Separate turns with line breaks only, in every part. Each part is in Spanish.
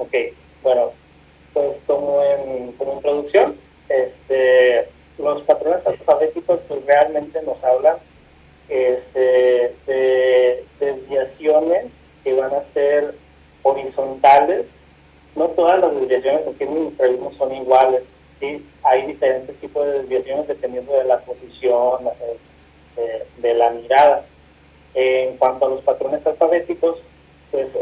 Ok, bueno, pues como introducción, los patrones alfabéticos pues realmente nos hablan de desviaciones que van a ser horizontales. No todas las desviaciones en sí en el estrabismo son iguales, ¿sí? Hay diferentes tipos de desviaciones dependiendo de la posición de la mirada. En cuanto a los patrones alfabéticos, pues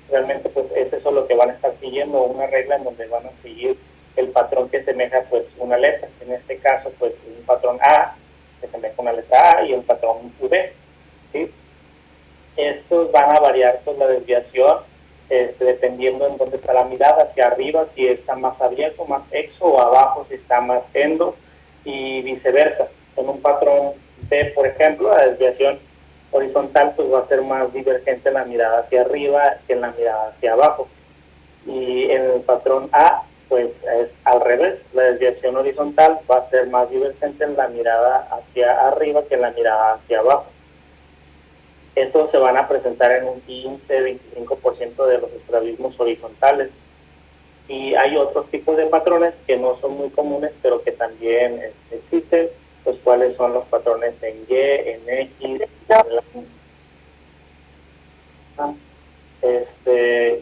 realmente pues es eso lo que van a estar siguiendo, una regla en donde van a seguir el patrón que semeja pues una letra. En este caso pues un patrón A que semeja una letra A y el patrón V, ¿sí? Estos van a variar pues la desviación dependiendo en dónde está la mirada, hacia arriba si está más abierto, más exo, o abajo si está más endo, y viceversa. En un patrón B, por ejemplo, la desviación horizontal pues va a ser más divergente en la mirada hacia arriba que en la mirada hacia abajo. Y en el patrón A, pues es al revés, la desviación horizontal va a ser más divergente en la mirada hacia arriba que en la mirada hacia abajo. Estos se van a presentar en un 15-25% de los estrabismos horizontales. Y hay otros tipos de patrones que no son muy comunes, pero que también existen, los cuales son los patrones en Y, en X,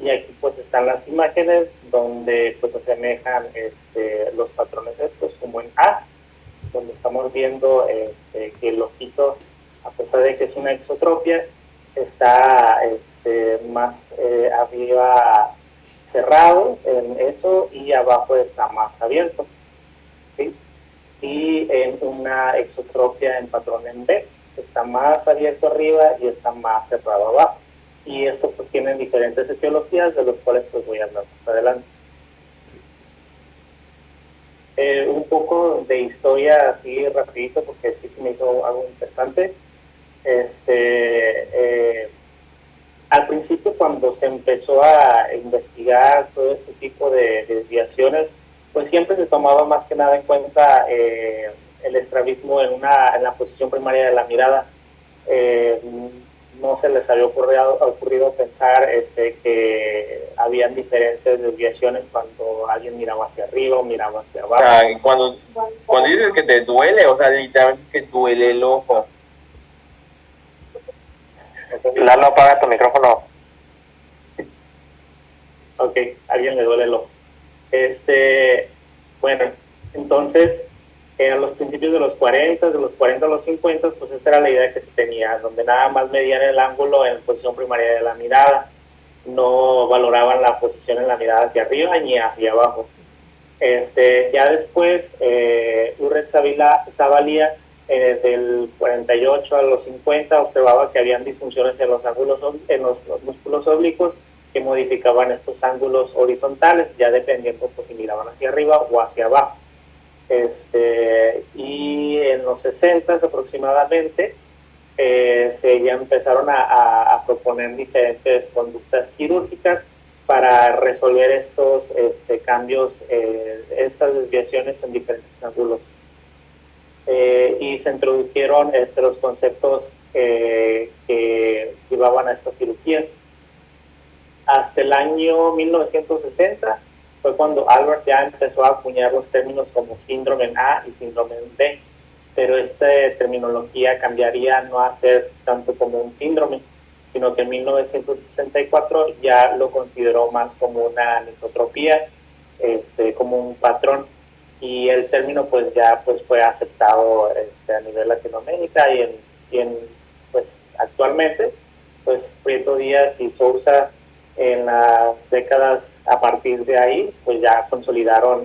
y aquí pues están las imágenes donde pues asemejan los patrones estos, como en A, donde estamos viendo que el ojito, a pesar de que es una exotropia, está más arriba cerrado en eso y abajo está más abierto, ¿sí? Y en una exotropia en patrón en B, está más abierto arriba y está más cerrado abajo. Y esto pues tienen diferentes etiologías de los cuales pues voy a hablar más adelante. Un poco de historia así rapidito porque sí se me hizo algo interesante. Al principio cuando se empezó a investigar todo este tipo de desviaciones, pues siempre se tomaba más que nada en cuenta el estrabismo en la posición primaria de la mirada. Eh, no se les había ocurrido pensar que habían diferentes desviaciones cuando alguien miraba hacia arriba o miraba hacia abajo.
O sea, cuando dices que te duele, o sea, literalmente es que duele el ojo.
Lalo, apaga tu micrófono. Ok, a alguien le duele el ojo. Bueno, entonces, a los principios de los 40, de los 40 a los 50, pues esa era la idea que se tenía, donde nada más medían el ángulo en posición primaria de la mirada, no valoraban la posición en la mirada hacia arriba ni hacia abajo. Ya después, Urret Zavalía, del 48 a los 50, observaba que habían disfunciones en los ángulos, en los músculos oblicuos que modificaban estos ángulos horizontales, ya dependiendo pues, si miraban hacia arriba o hacia abajo. Y en los 60 aproximadamente, se ya empezaron a proponer diferentes conductas quirúrgicas para resolver estos cambios, estas desviaciones en diferentes ángulos. Y se introdujeron los conceptos que llevaban a estas cirugías. Hasta el año 1960 fue cuando Albert ya empezó a acuñar los términos como síndrome A y síndrome B, pero esta terminología cambiaría no a ser tanto como un síndrome, sino que en 1964 ya lo consideró más como una anisotropía, como un patrón, y el término pues ya pues fue aceptado a nivel Latinoamérica pues actualmente pues Prieto Díaz y Sousa en las décadas a partir de ahí pues ya consolidaron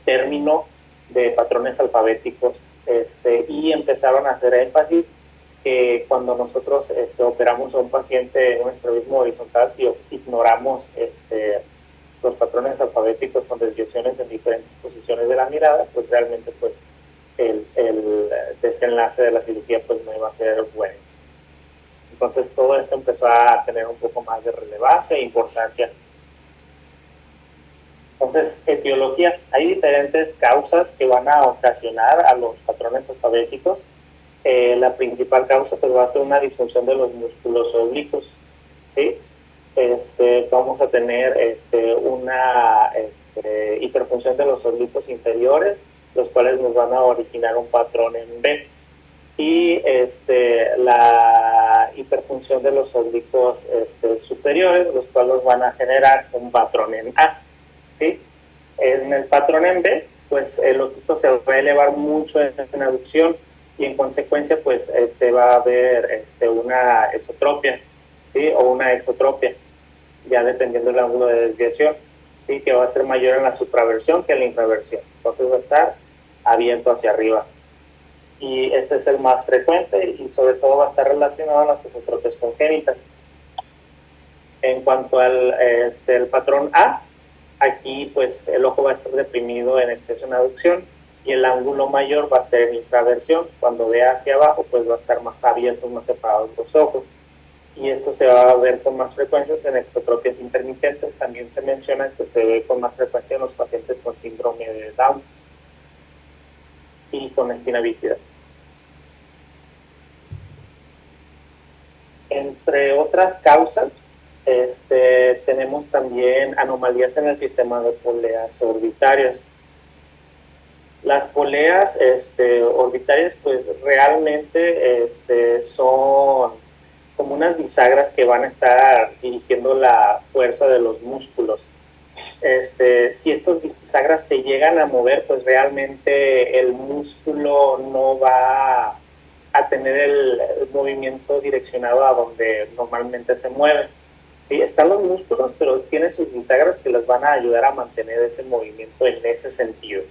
término de patrones alfabéticos y empezaron a hacer énfasis que cuando nosotros operamos a un paciente en un estrabismo horizontal, si ignoramos los patrones alfabéticos con desviaciones en diferentes posiciones de la mirada, pues realmente pues el desenlace de la cirugía pues no iba a ser bueno. Entonces todo esto empezó a tener un poco más de relevancia e importancia. Entonces, etiología, hay diferentes causas que van a ocasionar a los patrones alfabéticos. La principal causa pues va a ser una disfunción de los músculos oblicuos. ¿sí? Vamos a tener una hiperfunción de los oblicuos inferiores, los cuales nos van a originar un patrón en B. Y la hiperfunción de los oblicuos superiores, los cuales van a generar un patrón en A, ¿sí? En el patrón en B, pues el oblicuo se va a elevar mucho en aducción y en consecuencia, pues va a haber una esotropia, ¿sí? O una exotropia, ya dependiendo del ángulo de desviación, ¿sí? Que va a ser mayor en la supraversión que en la infraversión. Entonces va a estar abierto hacia arriba. Y este es el más frecuente y sobre todo va a estar relacionado a las esotropias congénitas. En cuanto al el patrón A, aquí pues el ojo va a estar deprimido en exceso en aducción y el ángulo mayor va a ser en infraversión. Cuando vea hacia abajo, pues va a estar más abiertos, más separados los ojos. Y esto se va a ver con más frecuencias en exotropias intermitentes. También se menciona que se ve con más frecuencia en los pacientes con síndrome de Down y con espina bífida. Entre otras causas, tenemos también anomalías en el sistema de poleas orbitarias. Las poleas orbitarias, pues realmente son como unas bisagras que van a estar dirigiendo la fuerza de los músculos. Si estas bisagras se llegan a mover, pues realmente el músculo no va a tener el movimiento direccionado a donde normalmente se mueve. Sí, están los músculos, pero tiene sus bisagras que les van a ayudar a mantener ese movimiento en ese sentido.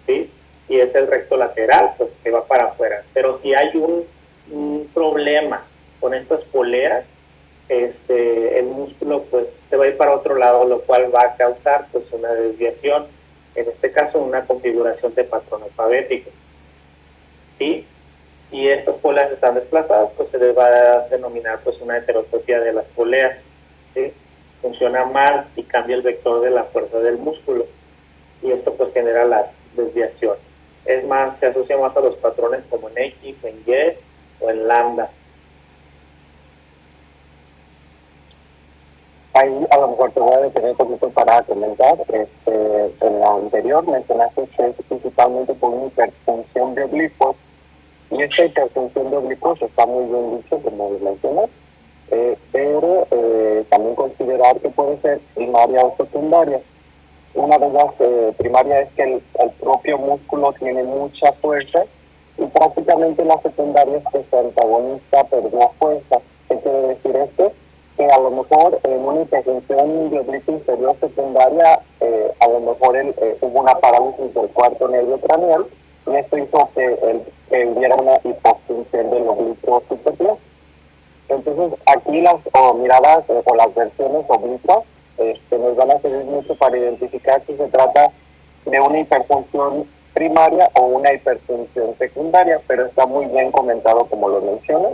¿Sí? Si es el recto lateral, pues que va para afuera. Pero si hay un problema con estas poleas, el músculo pues se va a ir para otro lado, lo cual va a causar pues una desviación, en este caso una configuración de patrón alfabético. ¿Sí? Si estas poleas están desplazadas, pues se les va a denominar pues una heterotropia de las poleas, ¿sí? Funciona mal y cambia el vector de la fuerza del músculo y esto pues genera las desviaciones. Es más, se asocia más a los patrones como en X, en Y o en lambda.
Ahí a lo mejor te voy a detener un poquito para comentar. En la anterior mencionaste que es principalmente por una hiperfunción de oblicuos. Y esta hiperfunción de oblicuos está muy bien dicho, como lo mencionas, pero también considerar que puede ser primaria o secundaria. Una de las primarias es que el propio músculo tiene mucha fuerza y prácticamente la secundaria es que su antagonista perdió fuerza. ¿Qué quiere decir esto? Que a lo mejor en una hipertensión de oblicuo inferior secundaria, a lo mejor hubo una parálisis del cuarto nervio craneal y esto hizo que hubiera una hipofunción del oblicuo superior. Entonces aquí las miradas o las versiones oblicuas nos van a servir mucho para identificar si se trata de una hiperfunción primaria o una hiperfunción secundaria, pero está muy bien comentado como lo mencionas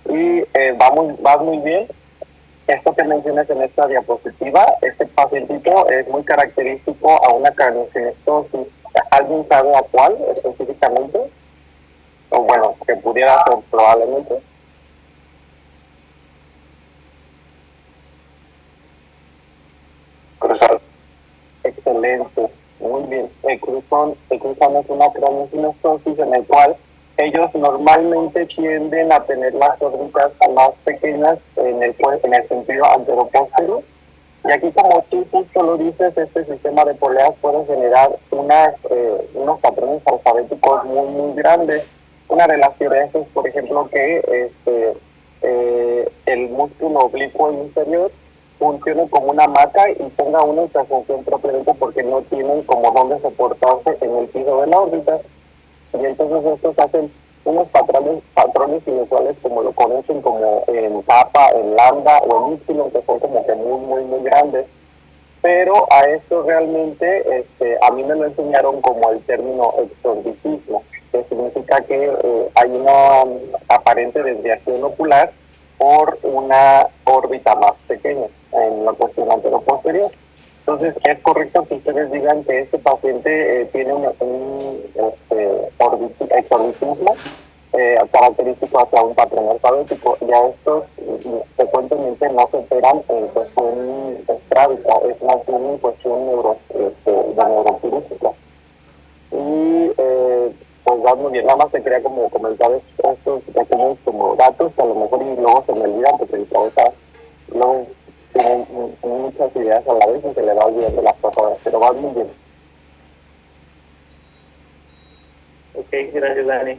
y va muy bien. Esto que mencionas en esta diapositiva, este pacientito es muy característico a una craniosynostosis. ¿Alguien sabe a cuál específicamente? O bueno, que pudiera ser probablemente. Cruzar. Excelente, muy bien. Cruzan es una craniosynostosis en el cual ellos normalmente tienden a tener las órbitas más pequeñas en el sentido anteroposterior. Y aquí, como tú justo lo dices, este sistema de poleas puede generar unos patrones alfabéticos muy, muy grandes. Una de las teorías es, por ejemplo, que el músculo oblicuo inferior funcione como una hamaca y tenga una hiperfunción propiamente porque no tienen como dónde soportarse en el piso de la órbita. Y entonces estos hacen unos patrones inusuales como lo conocen como en kappa, en lambda o en y, que son como que muy, muy, muy grandes. Pero a esto realmente a mí me lo enseñaron como el término exorbitismo, que significa que hay una aparente desviación ocular por una órbita más pequeña en la cuestión anteroposterior. Entonces, es correcto que ustedes digan que ese paciente tiene un exorbitismo característico hacia un patrón alfabético. Y a estos frecuentemente no se operan en cuestión estrábica, es más bien en cuestión de neuroquirúrgica. Y pues va muy bien, nada más te quería como comentar estos pequeños como datos que a lo mejor y luego se me olvidan porque mi cabeza luego tiene muchas ideas a la vez y se le va olvidando las cosas, pero va muy bien.
Ok, gracias, Dani.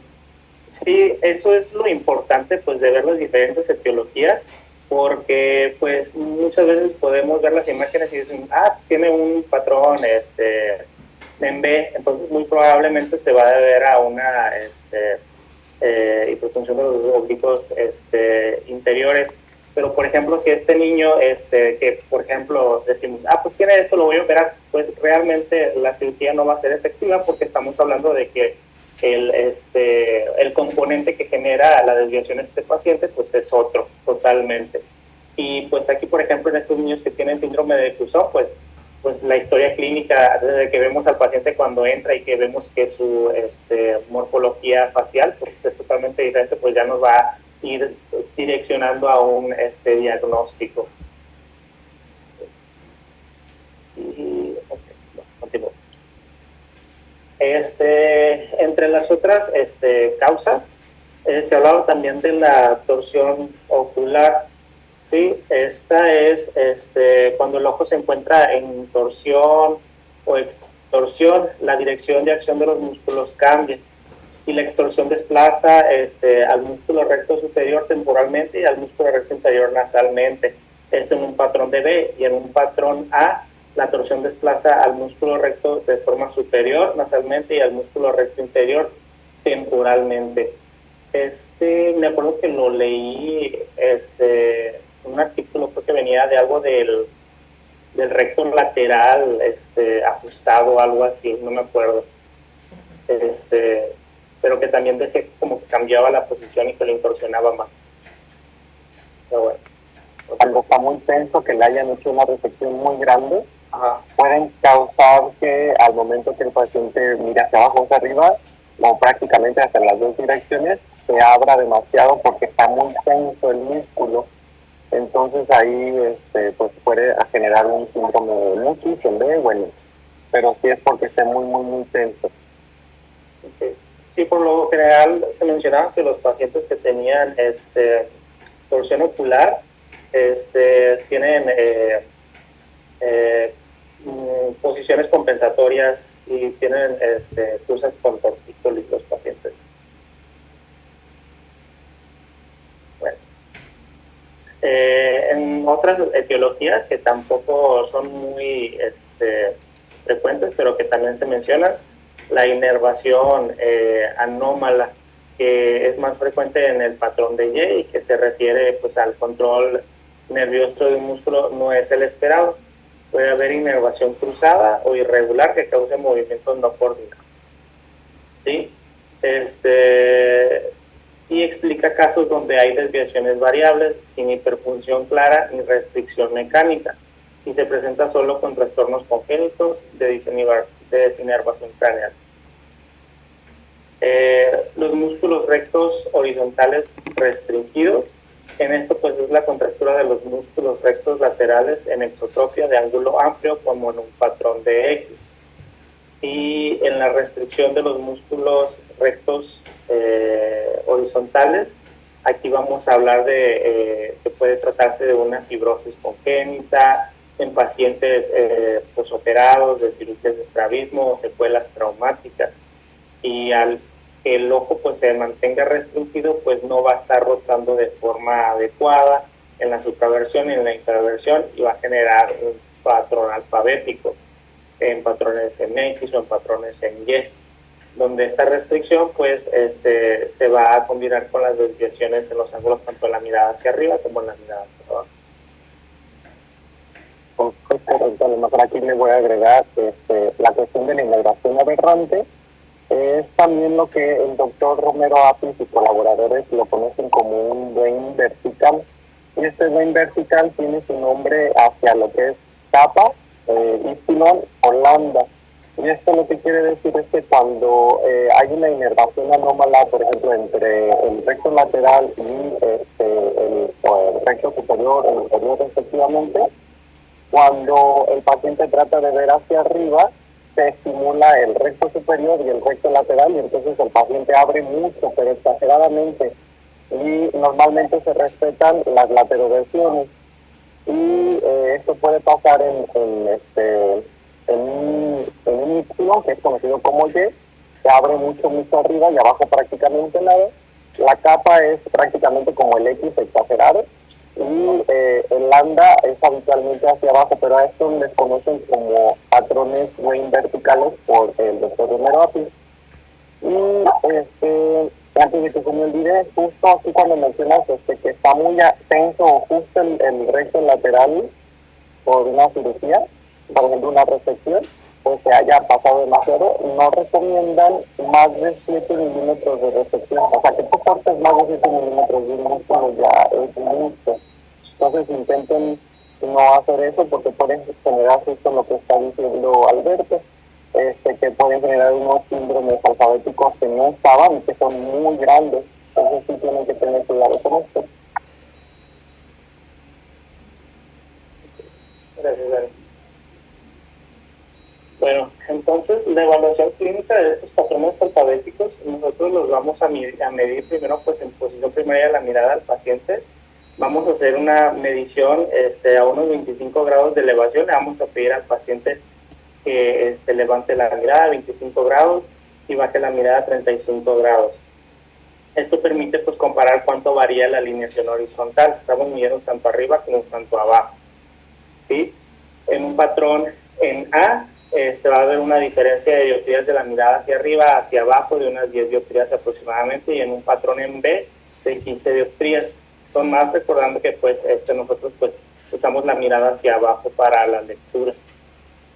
Sí, eso es lo importante, pues, de ver las diferentes etiologías, porque, pues, muchas veces podemos ver las imágenes y decir, pues tiene un patrón, en B, entonces muy probablemente se va a deber a una, hiperfunción de los oblicuos, inferiores. Pero, por ejemplo, si este niño, que, por ejemplo, decimos, pues tiene esto, lo voy a operar, pues realmente la cirugía no va a ser efectiva porque estamos hablando de que el componente que genera la desviación en este paciente, pues es otro, totalmente. Y pues aquí, por ejemplo, en estos niños que tienen síndrome de Cusón, pues la historia clínica, desde que vemos al paciente cuando entra y que vemos que su morfología facial pues es totalmente diferente, pues ya nos va a ir direccionando a un diagnóstico. Y, continúo. Entre las otras causas, se hablaba también de la torsión ocular. Sí, esta es cuando el ojo se encuentra en torsión o extorsión, la dirección de acción de los músculos cambia y la extorsión desplaza al músculo recto superior temporalmente y al músculo recto inferior nasalmente. Esto en un patrón de B, y en un patrón A, la torsión desplaza al músculo recto de forma superior nasalmente y al músculo recto inferior temporalmente. Me acuerdo que lo leí, un artículo, creo que venía de algo del recto lateral, ajustado, algo así, no me acuerdo. Pero que también decía como que cambiaba la posición y que lo incursionaba más. Pero bueno.
Cuando está muy tenso, que le hayan hecho una resección muy grande,
Ajá.
pueden causar que al momento que el paciente mire hacia abajo o hacia arriba, o prácticamente hasta en las dos direcciones, se abra demasiado porque está muy tenso el músculo. Entonces ahí pues puede generar un síndrome de X en B o en X. Pero sí es porque esté muy, muy, muy tenso.
Okay. Sí, por lo general se mencionaba que los pacientes que tenían torsión ocular tienen posiciones compensatorias y tienen cruces con tortícolis los pacientes. Bueno. En otras etiologías que tampoco son muy frecuentes, pero que también se mencionan, la inervación anómala, que es más frecuente en el patrón de Y y que se refiere pues al control nervioso de un músculo, no es el esperado. Puede haber inervación cruzada o irregular que cause movimientos no coordinados. ¿Sí? Y explica casos donde hay desviaciones variables sin hiperfunción clara ni restricción mecánica y se presenta solo con trastornos congénitos de desinervación craneal. Los músculos rectos horizontales restringidos, en esto pues es la contractura de los músculos rectos laterales en exotropia de ángulo amplio como en un patrón de X. Y en la restricción de los músculos rectos horizontales, aquí vamos a hablar de que puede tratarse de una fibrosis congénita en pacientes posoperados de cirugías de estrabismo o secuelas traumáticas. Y al que el ojo pues se mantenga restringido, pues no va a estar rotando de forma adecuada en la supraversión y en la infraversión y va a generar un patrón alfabético en patrones en X o en patrones en Y, donde esta restricción pues se va a combinar con las desviaciones en los ángulos tanto en la mirada hacia arriba como en la mirada hacia abajo.
Correcto, a lo mejor aquí le voy a agregar la cuestión de la inervación aberrante. Es también lo que el doctor Romero Apis y colaboradores lo conocen como un vein vertical. Y este vein vertical tiene su nombre hacia lo que es kappa, Y o lambda. Y esto lo que quiere decir es que cuando hay una inervación anómala, por ejemplo, entre el recto lateral y el inferior respectivamente. Cuando el paciente trata de ver hacia arriba, se estimula el recto superior y el recto lateral, y entonces el paciente abre mucho, pero exageradamente, y normalmente se respetan las lateroversiones. Y esto puede pasar en un músculo que es conocido como Y, que abre mucho arriba y abajo prácticamente nada. La capa es prácticamente como el X exagerado, y el lambda es habitualmente hacia abajo, pero a esto les conocen como patrones Wayne verticales por el doctor Romero Apis. Y antes de que se me olvide, justo aquí cuando mencionas que está muy tenso justo el recto lateral por una cirugía, por ejemplo una resección, pues se haya pasado demasiado, no recomiendan más de 7 milímetros de resección. O sea, que tú cortes más de 7 milímetros de un músculo ya es mucho. Entonces intenten no hacer eso porque pueden generar justo lo que está diciendo Alberto, que pueden generar unos síndromes alfabéticos que no estaban y que son muy grandes. Entonces sí tienen que tener cuidado con esto.
Gracias, Dani. Bueno, entonces la evaluación clínica de estos patrones alfabéticos nosotros los vamos a medir primero pues en posición primaria de la mirada al paciente. Vamos a hacer una medición a unos 25 grados de elevación. Le vamos a pedir al paciente que levante la mirada a 25 grados y baje la mirada a 35 grados. Esto permite pues comparar cuánto varía la alineación horizontal. Estamos midiendo tanto arriba como tanto abajo. ¿Sí? En un patrón en A, va a haber una diferencia de dioptrías de la mirada hacia arriba, hacia abajo, de unas 10 dioptrías aproximadamente, y en un patrón en B, de 15 dioptrías. Son más, recordando que pues nosotros pues usamos la mirada hacia abajo para la lectura,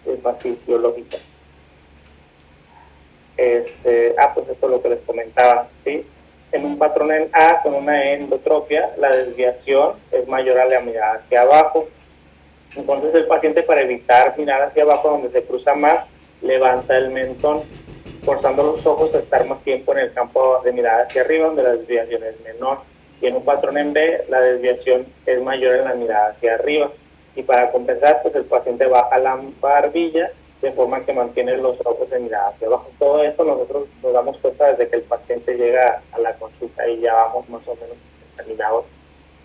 es más fisiológica. Pues esto es lo que les comentaba, ¿sí? En un patrón en A con una endotropia, la desviación es mayor a la mirada hacia abajo. Entonces el paciente, para evitar mirar hacia abajo donde se cruza más, levanta el mentón, forzando los ojos a estar más tiempo en el campo de mirada hacia arriba, donde la desviación es menor. Y en un patrón en B, la desviación es mayor en la mirada hacia arriba. Y para compensar, pues el paciente baja la barbilla de forma que mantiene los ojos en mirada hacia abajo. Todo esto nosotros nos damos cuenta desde que el paciente llega a la consulta y ya vamos más o menos encaminados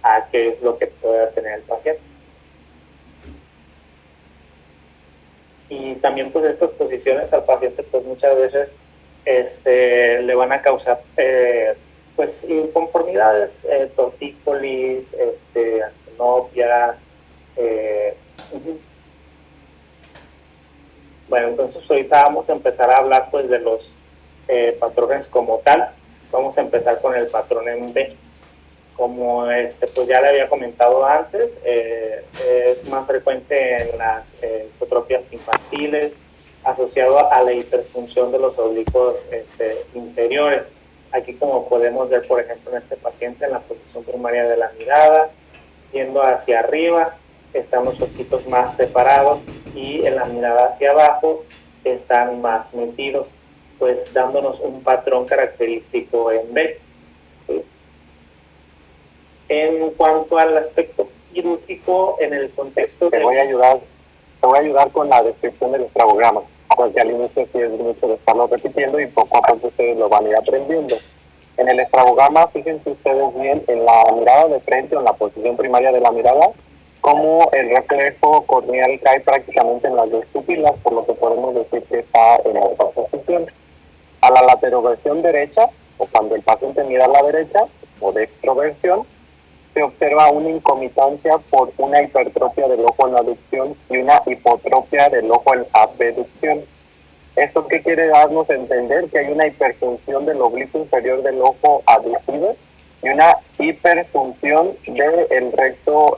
a qué es lo que puede tener el paciente. Y también pues estas posiciones al paciente pues muchas veces le van a causar pues inconformidades, tortícolis, astenopia. Bueno, entonces ahorita vamos a empezar a hablar pues de los patrones como tal. Vamos a empezar con el patrón en B. Como pues ya le había comentado antes, es más frecuente en las isotropias infantiles, asociado a la hiperfunción de los oblicuos inferiores. Aquí, como podemos ver, por ejemplo, en este paciente, en la posición primaria de la mirada, yendo hacia arriba, están los ojitos más separados, y en la mirada hacia abajo están más metidos, pues dándonos un patrón característico en B. ¿Sí? En cuanto al aspecto quirúrgico, en el contexto
Te voy a ayudar con la descripción de los estrabogramas, porque al inicio sí es mucho de estarlo repitiendo y poco a poco ustedes lo van a ir aprendiendo. En el estrabograma, fíjense ustedes bien en la mirada de frente o en la posición primaria de la mirada, como el reflejo corneal cae prácticamente en las dos pupilas, por lo que podemos decir que está en la otra posición. A la lateroversión derecha, o cuando el paciente mira a la derecha, o dextroversión, se observa una incomitancia por una hipertrofia del ojo en aducción y una hipotropia del ojo en abducción. ¿Esto qué quiere darnos a entender? Que hay una hiperfunción del oblicuo inferior del ojo abducido y una hiperfunción del recto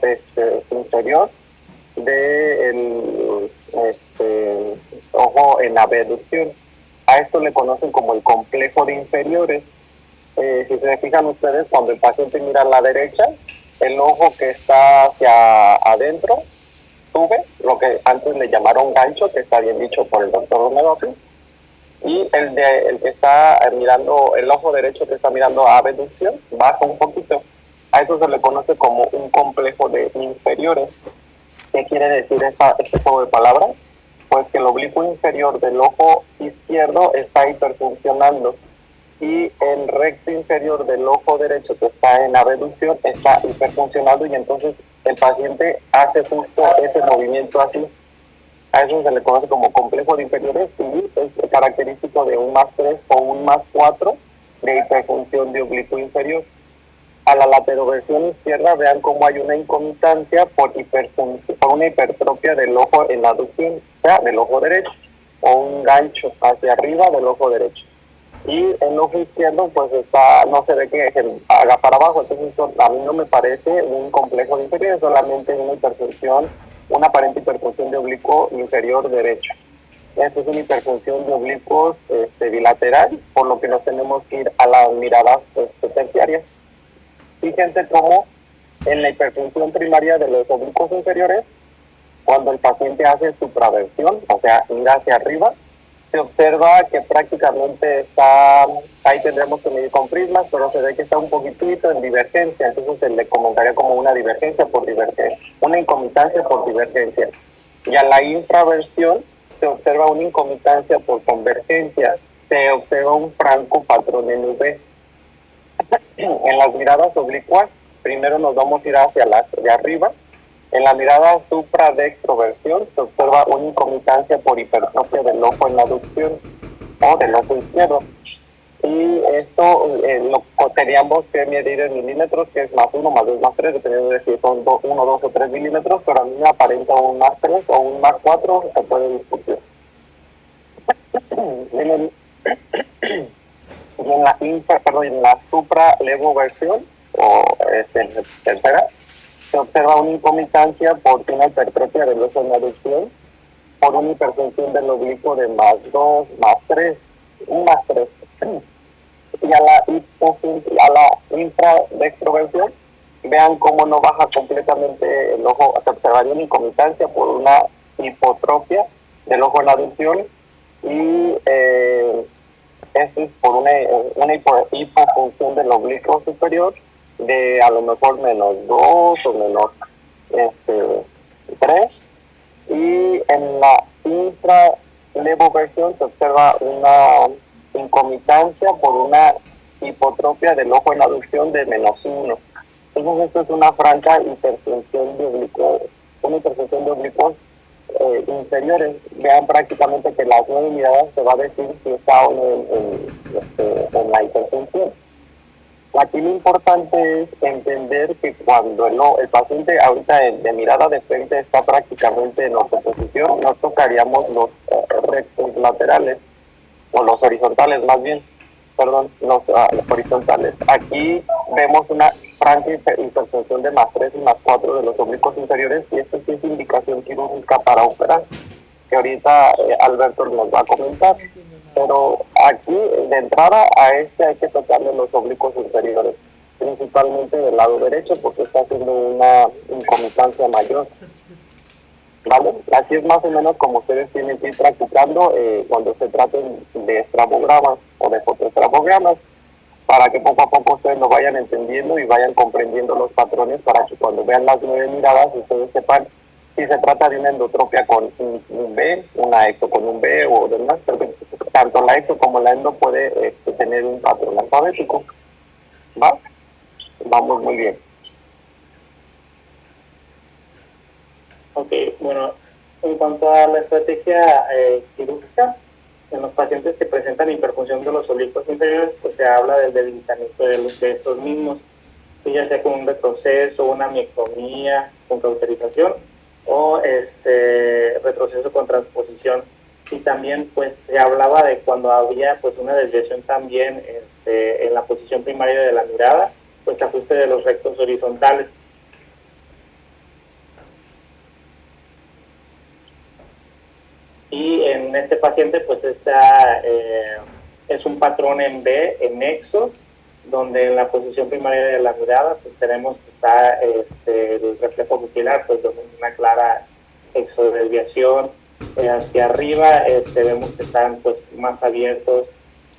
inferior del ojo en abducción. A esto le conocen como el complejo de inferiores. Si se fijan ustedes, cuando el paciente mira a la derecha, el ojo que está hacia adentro sube, lo que antes le llamaron gancho, que está bien dicho por el doctor Romero Apis, y el que está mirando, el ojo derecho que está mirando a abducción, baja un poquito. A eso se le conoce como un complejo de inferiores. ¿Qué quiere decir este juego de palabras? Pues que el oblicuo inferior del ojo izquierdo está hiperfuncionando y el recto inferior del ojo derecho, que está en abducción, está hiperfuncionando, y entonces el paciente hace justo ese movimiento así. A eso se le conoce como complejo de inferiores y es característico de un +3 o un +4 de hiperfunción de oblicuo inferior. A la lateroversión izquierda vean cómo hay una incomitancia por una hipertrofia del ojo en la aducción, o sea, del ojo derecho, o un gancho hacia arriba del ojo derecho. Y el ojo izquierdo pues no se ve que se haga para abajo, entonces a mí no me parece un complejo de inferior, es solamente una aparente hiperfunción de oblicuo inferior derecho. Esa es una hiperfunción de oblicuos bilateral, por lo que nos tenemos que ir a la mirada terciaria. Fíjense cómo en la hiperfunción primaria de los oblicuos inferiores, cuando el paciente hace supraversión, o sea, mira hacia arriba, se observa que prácticamente ahí tendremos que medir con prismas, pero se ve que está un poquitito en divergencia, entonces se le comentaría como una divergencia por divergencia, una incomitancia por divergencia. Y a la infraversión se observa una incomitancia por convergencia, se observa un franco patrón en V. En las miradas oblicuas, primero nos vamos a ir hacia las de arriba. En la mirada supradextroversión se observa una incomitancia por hipertrofia del ojo en la aducción o del ojo izquierdo. Y esto lo tendríamos que medir en milímetros, que es +1, +2, +3, dependiendo de si son 1, 2 o 3 milímetros, pero a mí me aparenta un +3 o un +4, se puede discutir. Y en la supralevoversión, o tercera, se observa una incomitancia por una hipertrofia del ojo en la aducción, por una hiperfunción del oblicuo de +2, +3, un +3. Y a la infradextroversión, vean cómo no baja completamente el ojo, se observaría una incomitancia por una hipotrofia del ojo en la aducción, y esto es por una hipofunción del oblicuo superior de a lo mejor -2 o -3, y en la infralevoversión se observa una incomitancia por una hipotrofia del ojo en la aducción de -1. Entonces esto es una franca hiperfunción de oblicuos, una hiperfunción de oblicuos inferiores. Vean prácticamente que las 9 miradas se va a decir si está o no en la hiperfunción. Aquí lo importante es entender que cuando el paciente ahorita de mirada de frente está prácticamente en ortoposición, no tocaríamos los rectos laterales, o los horizontales más bien, perdón, los horizontales. Aquí vemos una franca hiperfunción de +3 y +4 de los oblicuos inferiores, y esto sí es indicación quirúrgica para operar, que ahorita Alberto nos va a comentar. Pero aquí, de entrada, hay que tocarle los oblicuos inferiores, principalmente del lado derecho, porque está haciendo una incomitancia mayor. ¿Vale? Así es más o menos como ustedes tienen que ir practicando cuando se traten de estrabogramas o de fotoestrabogramas, para que poco a poco ustedes lo vayan entendiendo y vayan comprendiendo los patrones, para que cuando vean las 9 miradas ustedes sepan si se trata de una endotropia con un B, una exo con un B o demás, porque tanto la exo como la endo puede tener un patrón alfabético. ¿Va? Vamos muy bien.
Ok, bueno, en cuanto a la estrategia quirúrgica, en los pacientes que presentan hiperfunción de los oblicuos inferiores, pues se habla del debilitamiento de estos mismos, ¿sí? Ya sea con un retroceso, una miectomía con cauterización, o retroceso con transposición. Y también pues se hablaba de cuando había pues una desviación también en la posición primaria de la mirada, pues ajuste de los rectos horizontales. Y en este paciente pues es un patrón en B, en exo, donde en la posición primaria de la mirada pues tenemos que está el reflejo pupilar pues de una clara exodesviación. Hacia arriba vemos que están pues más abiertos,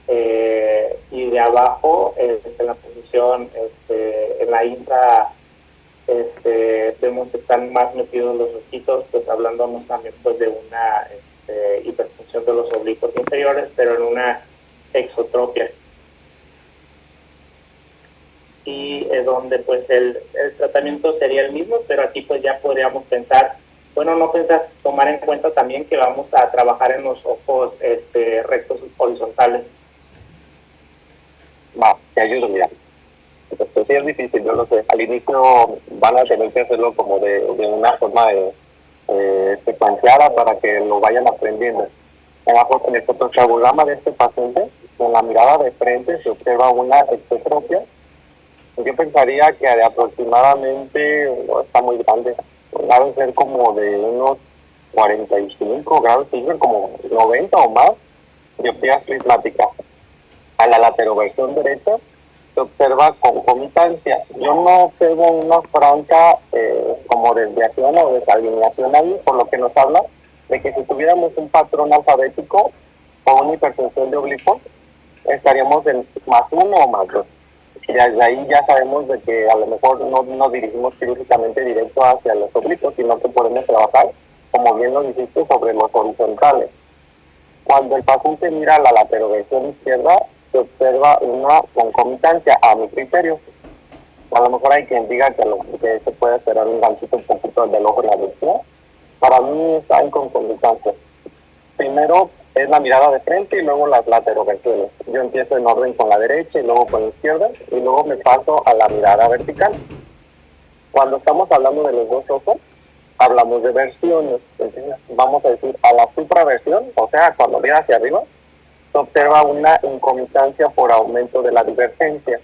y de abajo en la posición en la infra vemos que están más metidos los ojitos, pues hablándonos también pues de una hiperfunción de los oblicuos inferiores, pero en una exotropia. Y donde pues el tratamiento sería el mismo, pero aquí pues ya podríamos pensar, bueno, no pensar, tomar en cuenta también que vamos a trabajar en los ojos rectos horizontales.
Va, te ayudo, mira. Sí es difícil, yo lo sé. Al inicio van a tener que hacerlo como de una forma secuenciada para que lo vayan aprendiendo. En el fotoensagograma de este paciente, con la mirada de frente se observa una exotropia. Yo pensaría que de aproximadamente, no está muy grande, va a ser como de unos 45 grados, como 90 o más dioptrías prismáticas. A la lateroversión derecha se observa concomitancia. Yo no observo una franca como desviación o desalineación ahí, por lo que nos habla de que si tuviéramos un patrón alfabético o una hipertensión de oblicuos, estaríamos en +1 o +2. Y desde ahí ya sabemos de que a lo mejor no nos dirigimos quirúrgicamente directo hacia los oblicuos, sino que podemos trabajar, como bien lo dijiste, sobre los horizontales. Cuando el paciente mira la lateroversión izquierda, se observa una concomitancia, a mi criterio. A lo mejor hay quien diga que se puede esperar un ganchito un poquito del ojo en la visión. Para mí está en concomitancia. Primero es la mirada de frente y luego las lateroversiones. Yo empiezo en orden con la derecha y luego con la izquierda y luego me paso a la mirada vertical. Cuando estamos hablando de los dos ojos, hablamos de versiones. Entonces vamos a decir a la supraversión, o sea, cuando mira hacia arriba, se observa una incomitancia por aumento de la divergencia.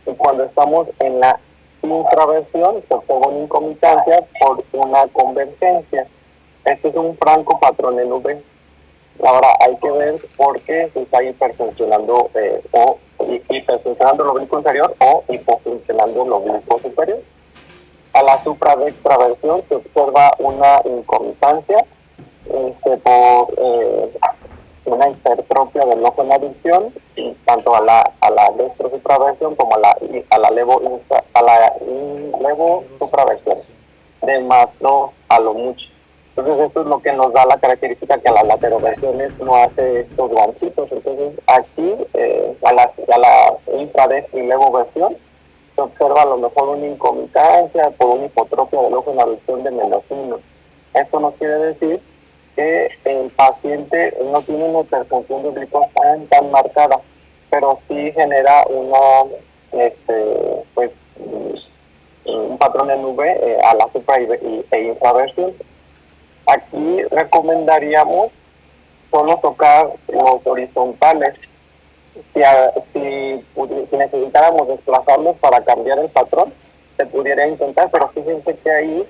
Y cuando estamos en la infraversión, se observa una incomitancia por una convergencia. Esto es un franco patrón en V. Ahora hay que ver por qué se está hiperfuncionando hiperfuncionando el oblicuo inferior o hipofuncionando el oblicuo superior. A la supradextraversión se observa una incomitancia por una hipertropia del ojo en la visión, tanto a la dextrosupraversión como a la levosupraversión, de +2 a lo mucho. Entonces esto es lo que nos da la característica que a las lateroversiones no hace estos ganchitos. Entonces aquí a la infradextro y levoversión se observa a lo mejor una incomitancia por una hipotropia del ojo en la visión de -1. Esto no quiere decir que el paciente no tiene una hiperfunción de oblicuos tan marcada, pero sí genera un patrón en V a la supra e infraversión. Aquí recomendaríamos solo tocar los horizontales. Si necesitáramos desplazarlos para cambiar el patrón, se pudiera intentar, pero fíjense que ahí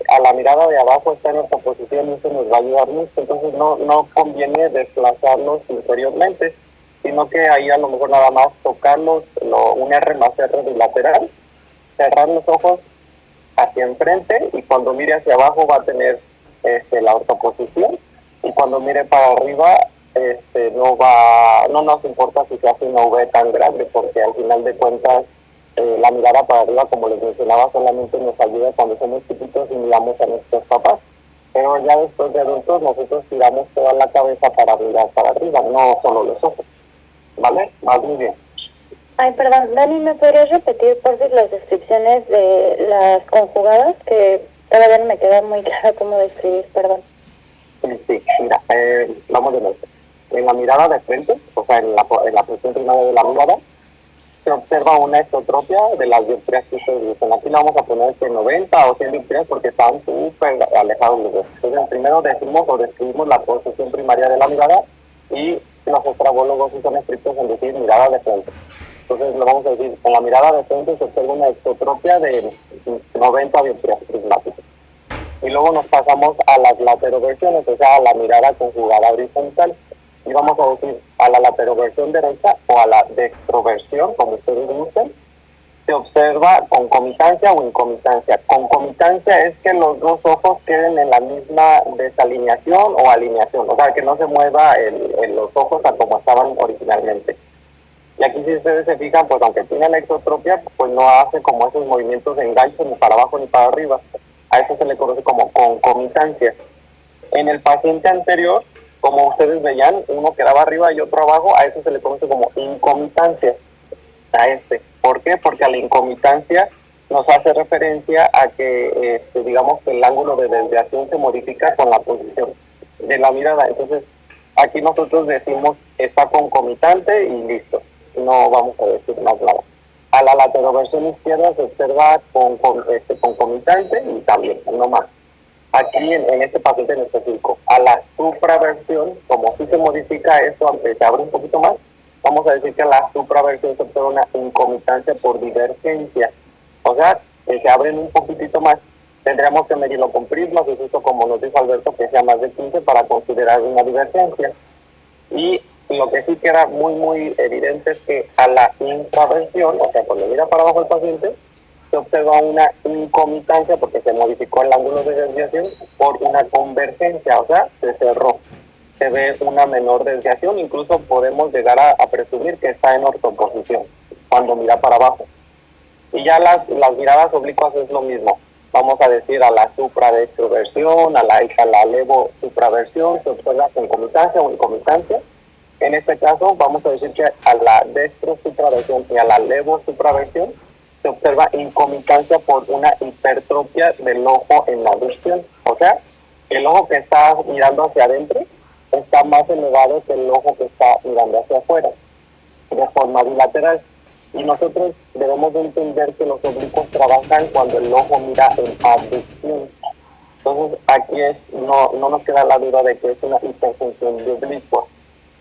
a la mirada de abajo está en nuestra posición y eso nos va a ayudar mucho. Entonces no conviene desplazarlos inferiormente, sino que ahí a lo mejor nada más tocarlos, un R más R bilateral, cerrar los ojos hacia enfrente y cuando mire hacia abajo va a tener la ortoposición y cuando mire para arriba no nos importa si se hace una V tan grande porque al final de cuentas la mirada para arriba, como les mencionaba, solamente nos ayuda cuando somos chiquitos y miramos a nuestros papás, pero ya después de adultos nosotros giramos toda la cabeza para mirar para arriba, no solo los ojos, ¿vale? Más muy bien.
Ay, perdón, Dani, ¿me podrías repetir, por favor, las descripciones de las conjugadas? Que todavía no me queda muy claro cómo describir, perdón.
Sí, mira, vamos de nuevo. En la mirada de frente, o sea, en la posición primaria de la mirada, se observa una exotropia de las dioptrías que se dicen. Aquí le vamos a poner 90 o 100 dioptrías porque están súper alejados los dos. Entonces, primero decimos o describimos la posición primaria de la mirada y los estrabólogos sí son estrictos en decir mirada de frente. Entonces le vamos a decir, con la mirada de frente se observa una exotropia de 90 dioptrías prismáticas. Y luego nos pasamos a las lateroversiones, o sea, a la mirada conjugada horizontal. Y vamos a decir, a la lateroversión derecha o a la dextroversión, como ustedes gusten, se observa concomitancia o incomitancia. Concomitancia es que los dos ojos queden en la misma desalineación o alineación, o sea, que no se mueva los ojos a como estaban originalmente. Y aquí si ustedes se fijan, pues aunque tiene la exotropia, pues no hace como esos movimientos de enganche ni para abajo ni para arriba. A eso se le conoce como concomitancia. En el paciente anterior, como ustedes veían, uno quedaba arriba y otro abajo, a eso se le conoce como incomitancia. A este. ¿Por qué? Porque a la incomitancia nos hace referencia a que, digamos que el ángulo de desviación se modifica con la posición de la mirada. Entonces, aquí nosotros decimos está concomitante y listo. No vamos a decir más nada. A la lateroversión izquierda se observa concomitante y también, no más. Aquí en este paciente en específico, a la supraversión, como si se modifica esto, aunque se abre un poquito más, vamos a decir que a la supraversión se observa una incomitancia por divergencia. O sea, que se abren un poquitito más. Tendríamos que medirlo con prismas, y justo como nos dijo Alberto, que sea más de 15 para considerar una divergencia. Y lo que sí queda muy evidente es que a la infraversión, o sea, cuando mira para abajo el paciente, se observa una incomitancia porque se modificó el ángulo de desviación por una convergencia, o sea, se cerró. Se ve una menor desviación, incluso podemos llegar a presumir que está en ortoposición cuando mira para abajo. Y ya las miradas oblicuas es lo mismo. Vamos a decir a la supradextroversión, a la levo-supraversión, se observa concomitancia o incomitancia. En este caso, vamos a decir que a la dextro-supraversión y a la levo-supraversión se observa incomitancia por una hipertropia del ojo en la aducción. O sea, el ojo que está mirando hacia adentro está más elevado que el ojo que está mirando hacia afuera, de forma bilateral. Y nosotros debemos de entender que los oblicuos trabajan cuando el ojo mira en abducción. Entonces, aquí no nos queda la duda de que es una hiperfunción de oblicua.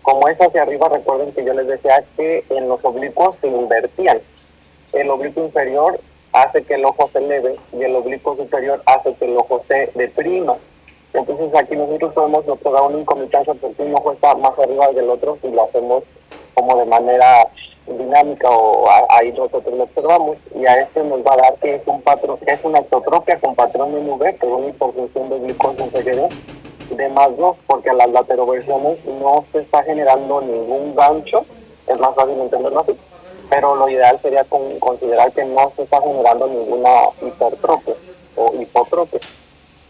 Como es hacia arriba, recuerden que yo les decía que en los oblicuos se invertían. El oblicuo inferior hace que el ojo se eleve y el oblicuo superior hace que el ojo se deprima. Entonces aquí nosotros podemos observar una incomitancia porque un ojo está más arriba del otro y lo hacemos como de manera dinámica o ahí nosotros lo observamos, y a este nos va a dar que es un patrón, es una exotropia con patrón en V por una hipofunción de oblicuos inferiores de +2, porque a las lateroversiones no se está generando ningún gancho, es más fácil entenderlo así, pero lo ideal sería considerar que no se está generando ninguna hipertropia o hipotropia,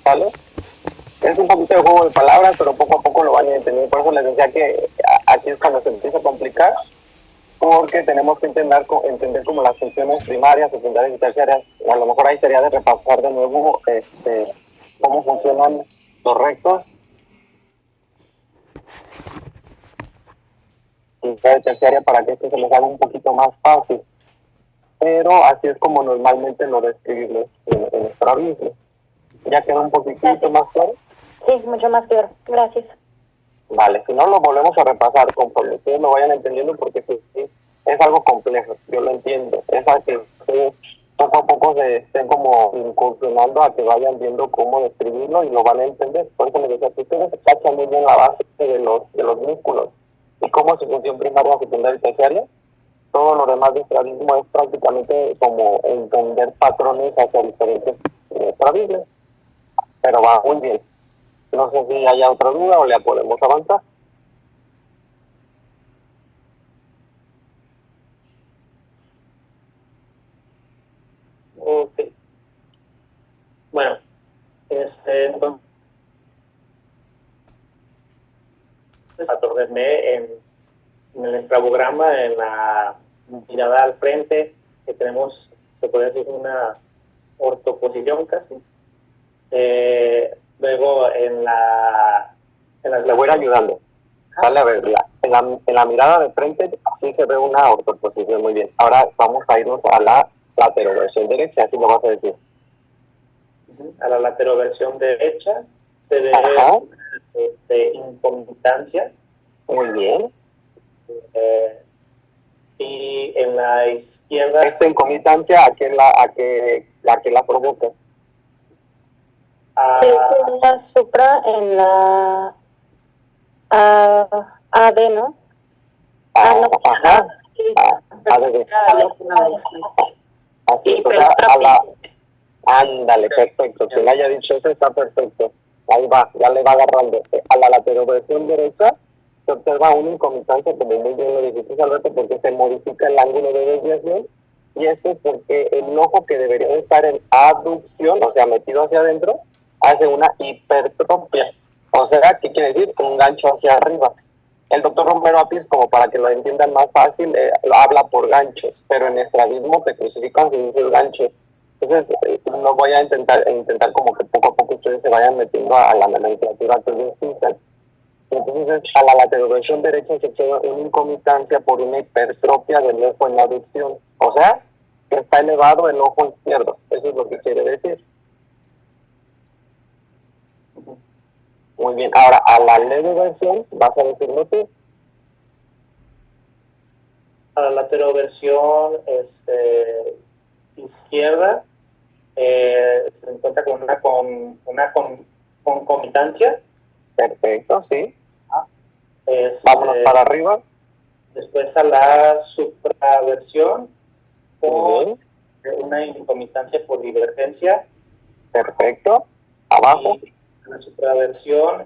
¿vale? Es un poquito de juego de palabras, pero poco a poco lo van a entender. Por eso les decía que aquí es cuando se empieza a complicar, porque tenemos que entender como las funciones primarias, secundarias y terciarias. A lo mejor ahí sería de repasar de nuevo cómo funcionan los rectos y la terciaria para que esto se les haga un poquito más fácil. Pero así es como normalmente lo describimos en nuestra vida. ¿Ya quedó un poquitito más claro?
Sí, mucho más claro. Gracias.
Vale, si no lo volvemos a repasar conforme ustedes lo vayan entendiendo, porque sí, es algo complejo, yo lo entiendo. Es a que ustedes poco a poco se estén como incursionando a que vayan viendo cómo describirlo y lo van a entender. Por eso les decía, si ustedes sachan muy bien la base de los músculos y cómo es su función primaria, secundaria y terciaria, todo lo demás de estrabismo es prácticamente como entender patrones hacia diferentes estrabismos. Pero va muy bien. No sé si haya otra duda o le podemos avanzar.
Ok. Bueno, entonces atordenme en el estrabograma, en la mirada al frente, que tenemos, se puede decir, una ortoposición casi. Luego en las
Le voy a ir ayudando. Dale a ver, en la mirada de frente sí se ve una ortoposición muy bien. Ahora vamos a irnos a la lateroversión derecha, así lo vas a decir.
A la lateroversión derecha se ve incomitancia.
Muy bien.
Y en la izquierda...
Esta incomitancia, ¿a qué la provoca?
Sí, tiene la supra en la AD, ¿no? No.
Ajá. ADD. Así es, o sea, ándale, perfecto. Que le haya dicho eso está perfecto. Ahí va, ya le va agarrando. A la lateroversión derecha se observa una incomitancia, como muy bien lo dijiste, Alberto, porque se modifica el ángulo de desviación, y esto es porque el ojo que debería de estar en abducción, o sea, metido hacia adentro, hace una hipertropia. O sea, ¿qué quiere decir? Un gancho hacia arriba. El doctor Romero Apis, como para que lo entiendan más fácil, habla por ganchos, pero en estrabismo te crucifican sin decir ganchos. Entonces, lo voy a intentar como que poco a poco ustedes se vayan metiendo a la nomenclatura que ellos usan. Entonces, a la lateroversión derecha se observa una incomitancia por una hipertropia del ojo en abducción. O sea, que está elevado el ojo izquierdo. Eso es lo que quiere decir. Muy bien. Ahora, a la levoversión, vas a decirlo tú.
A la lateroversión izquierda se encuentra con una concomitancia.
Perfecto, sí. Vámonos para arriba.
Después a la supraversión con una incomitancia por divergencia.
Perfecto. Abajo.
Y la supraversión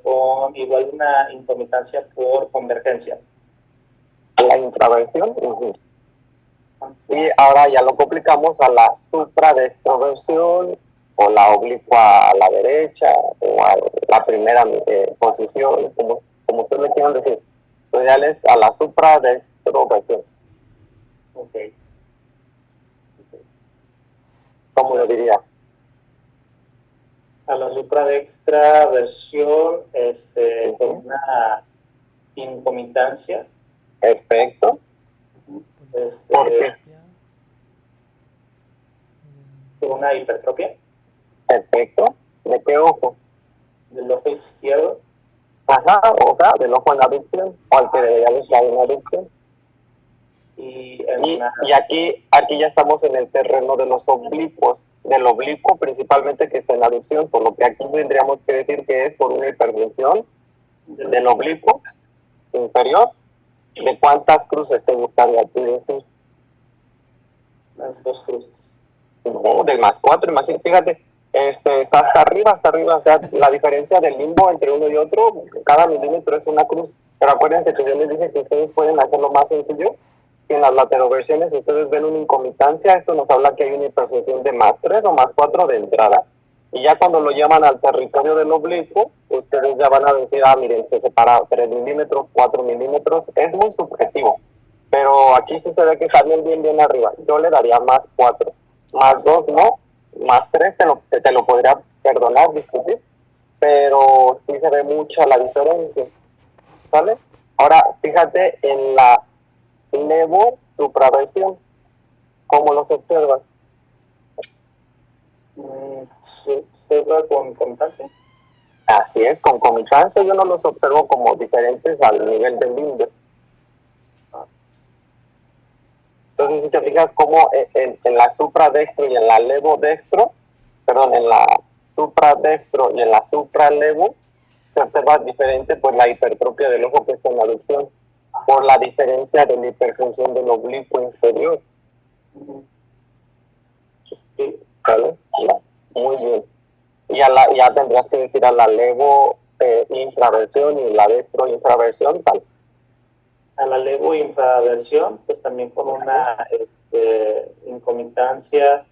con igual una incomitancia por convergencia.
La intraversión. Y ahora ya lo complicamos a la supradextroversión, o la oblicua a la derecha, o a la primera posición, como ustedes le quieran decir. Lo ideal es a la supradextroversión.
Ok.
¿Cómo lo diría?
A la supradextraversión con una incomitancia.
Perfecto. ¿Por qué?
Con una hipertropia.
Perfecto. ¿De qué ojo?
Del ojo izquierdo.
Ajá, o sea, del ojo en abducción, o al que debería de estar en abducción. Y aquí ya estamos en el terreno de los oblicuos, del oblicuo principalmente que está en abducción, por lo que aquí tendríamos que decir que es por una hipertensión del oblicuo inferior. ¿De cuántas cruces te gustaría decir?
Las 2 cruces.
No, del más 4, imagínate, fíjate, está hasta arriba, o sea, la diferencia del limbo entre uno y otro, cada milímetro es una cruz. Pero acuérdense que yo les dije que ustedes pueden hacerlo más sencillo, que en las lateroversiones, si ustedes ven una incomitancia, esto nos habla que hay una hipertensión de más 3 o más 4 de entrada. Y ya cuando lo llaman al territorio del oblicuo, ustedes ya van a decir, miren, se separa 3 milímetros, 4 milímetros, es muy subjetivo. Pero aquí sí se ve que está bien arriba. Yo le daría más 4. Más 2 no, más 3 te lo podría perdonar, discutir, pero sí se ve mucha la diferencia, ¿vale? Ahora, fíjate en la levo supraversión, ¿cómo los observas?
¿Se observa con concomitancia?
Así es, con concomitancia. Yo no los observo como diferentes al nivel del limbo. Entonces, si te fijas como en la supradextro y en la levodextro, en la supradextro y en la supralevo, se observa diferente pues la hipertropia del ojo que está en abducción, por la diferencia de la hiperfunción del oblicuo inferior. ¿Vale? Muy bien. Y ya tendrás que decir a la levo infraversión y la dextro infraversión, tal.
A la levo infraversión, pues también con una incomitancia.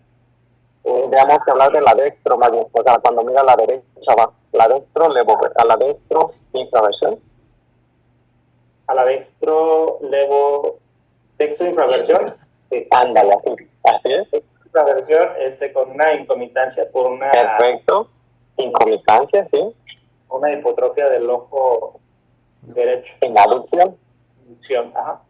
Tendríamos que hablar de la dextro más bien, o sea, cuando mira a la derecha va, la dextro levo, a la dextro infraversión.
A la dextro infraversión. Sí.
Ándale, así es.
Infraversión con una incomitancia por una...
Perfecto. Incomitancia, sí.
Una hipotropia del ojo derecho.
En abducción.
Ajá.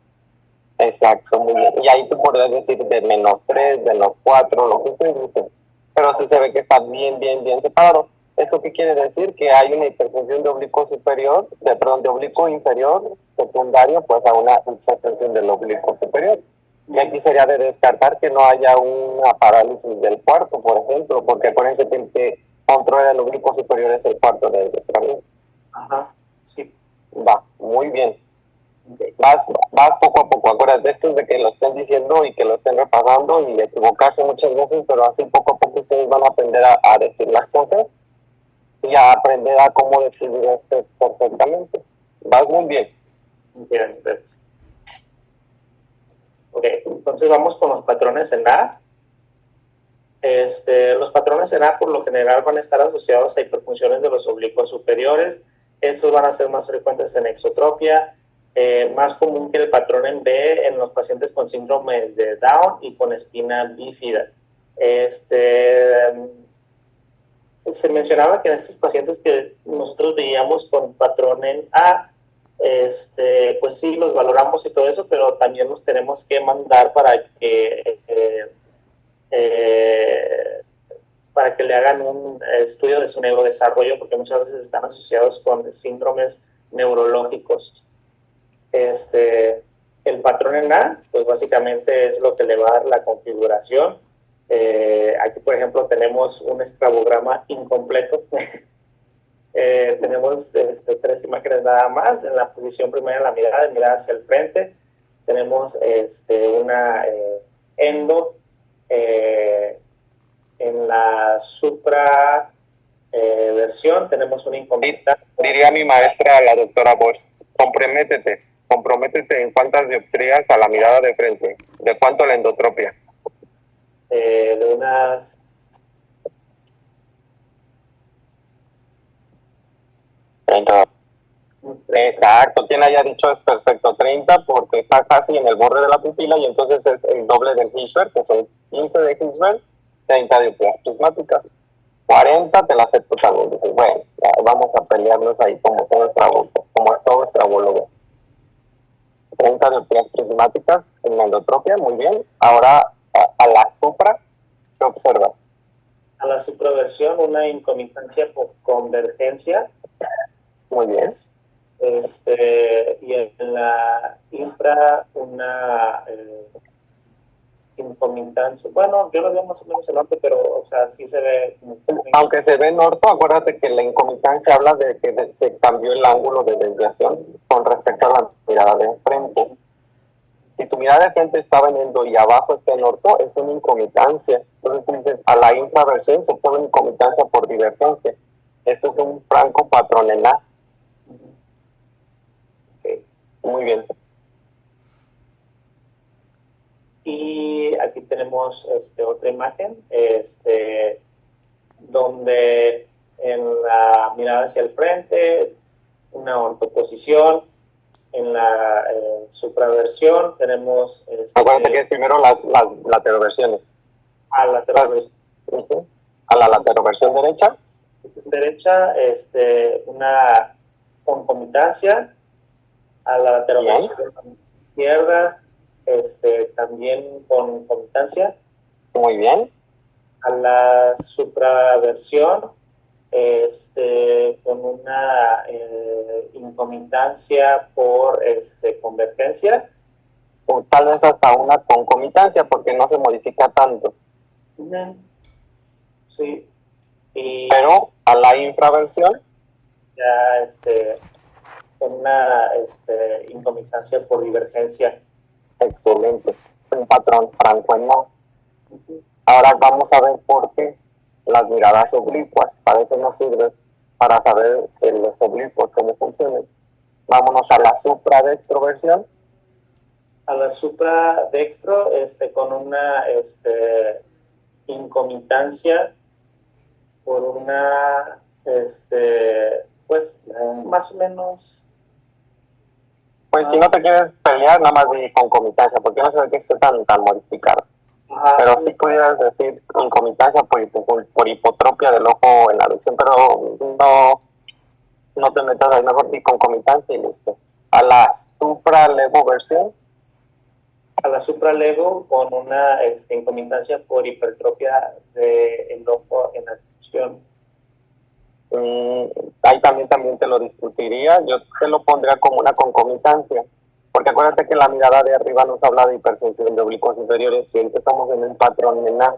Exacto, muy bien. Y ahí tú podrías decir de menos 3, de menos 4, lo que usted dice. Pero sí se ve que está bien separado. ¿Esto qué quiere decir? Que hay una hipertensión de oblicuo superior, de oblicuo inferior secundario, pues a una hipertensión del oblicuo superior. Y aquí sería de descartar que no haya una parálisis del cuarto, por ejemplo, porque acuérdense que el que controla el oblicuo superior es el cuarto del descaramiento.
Ajá, sí.
Va, muy bien. Vas poco a poco, acuérdate, esto es de que lo estén diciendo y que lo estén repasando y equivocarse muchas veces, pero así poco a poco ustedes van a aprender a decir las cosas y a aprender a cómo decidir perfectamente. Vas muy bien.
Bien, gracias. Ok, entonces vamos con los patrones en A. Los patrones en A por lo general van a estar asociados a hiperfunciones de los oblicuos superiores. Estos van a ser más frecuentes en exotropia, más común que el patrón en B en los pacientes con síndrome de Down y con espina bífida. Se mencionaba que en estos pacientes que nosotros veíamos con patrón en A, pues sí, los valoramos y todo eso, pero también los tenemos que mandar para que le hagan un estudio de su neurodesarrollo, porque muchas veces están asociados con síndromes neurológicos. El patrón en A, pues básicamente es lo que le va a dar la configuración. Aquí, por ejemplo, tenemos un estrabograma incompleto. Tenemos 3 imágenes nada más. En la posición primera, la mirada hacia el frente. Tenemos una endo. En la supra versión tenemos una incógnita.
Diría mi maestra, la doctora Bosch, comprométete en cuántas dioptrías a la mirada de frente, de cuánto la endotropia.
De unas
30. Exacto, quien haya dicho es perfecto, 30 porque está casi en el borde de la pupila y entonces es el doble del Hirschberg, que son 15 de Hirschberg, 30 dioptrías prismáticas, 40 te la acepto también. Dice, bueno, ya vamos a pelearnos ahí como todo estrabólogo. 30 dioptrías prismáticas en la endotropia, muy bien. Ahora a la supra, ¿qué observas?
A la supraversión, una incomitancia por convergencia.
Muy bien.
Y en la infra, una incomitancia. Bueno, yo lo veo más o menos en norte, pero, o sea, sí se ve.
Aunque se ve en orto, acuérdate que la incomitancia habla de que se cambió el ángulo de desviación con respecto a la mirada de frente. Si tu mirada de frente estaba en endo y abajo está en orto, es una incomitancia. Entonces tú dices, a la infraversión se observa una incomitancia por divergencia. Esto es un franco patrón en A. Okay. Muy bien.
Y aquí tenemos otra imagen, donde en la mirada hacia el frente, una ortoposición. En la supraversión tenemos...
Acuérdate que es primero las lateroversiones.
A la lateroversión.
A la lateroversión derecha.
Derecha, una concomitancia. A la lateroversión izquierda, también con concomitancia.
Muy bien.
A la supraversión, con una incomitancia por convergencia.
O tal vez hasta una concomitancia, porque no se modifica tanto.
Sí.
Pero a la infraversión,
ya con una incomitancia por divergencia.
Excelente. Un patrón franco en no. Ahora vamos a ver por qué las miradas oblicuas. Para eso nos sirve, para saber los oblicuos cómo funcionan. Vámonos a la supradextroversión.
A la supradextro, con una incomitancia por una, pues, más o menos.
Pues si no te quieres pelear, nada más de concomitancia, porque no se ve que esté tan modificado. Pero sí pudieras decir incomitancia por hipotropia del ojo en la visión, pero no te metas ahí, mejor di concomitancia y listo. A la supralevoversión.
A la supralevo con una incomitancia por hipertrofia del ojo en la visión.
Ahí también te lo discutiría. Yo te lo pondría como una concomitancia, porque acuérdate que la mirada de arriba nos habla de hipersensibilidad de oblicuos inferiores. Si estamos en un patrón en A,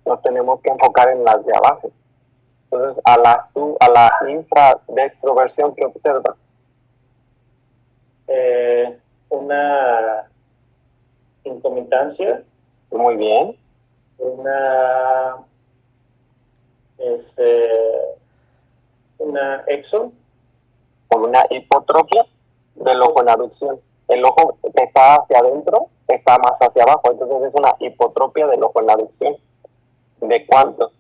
nos tenemos que enfocar en las de abajo. Entonces, a la infradextroversión, ¿qué observa?
Una incomitancia.
Muy bien.
Una exo.
Con una hipotrofia. del ojo en aducción. El ojo que está hacia adentro está más hacia abajo, entonces es una hipotropia del ojo en aducción. ¿De cuánto?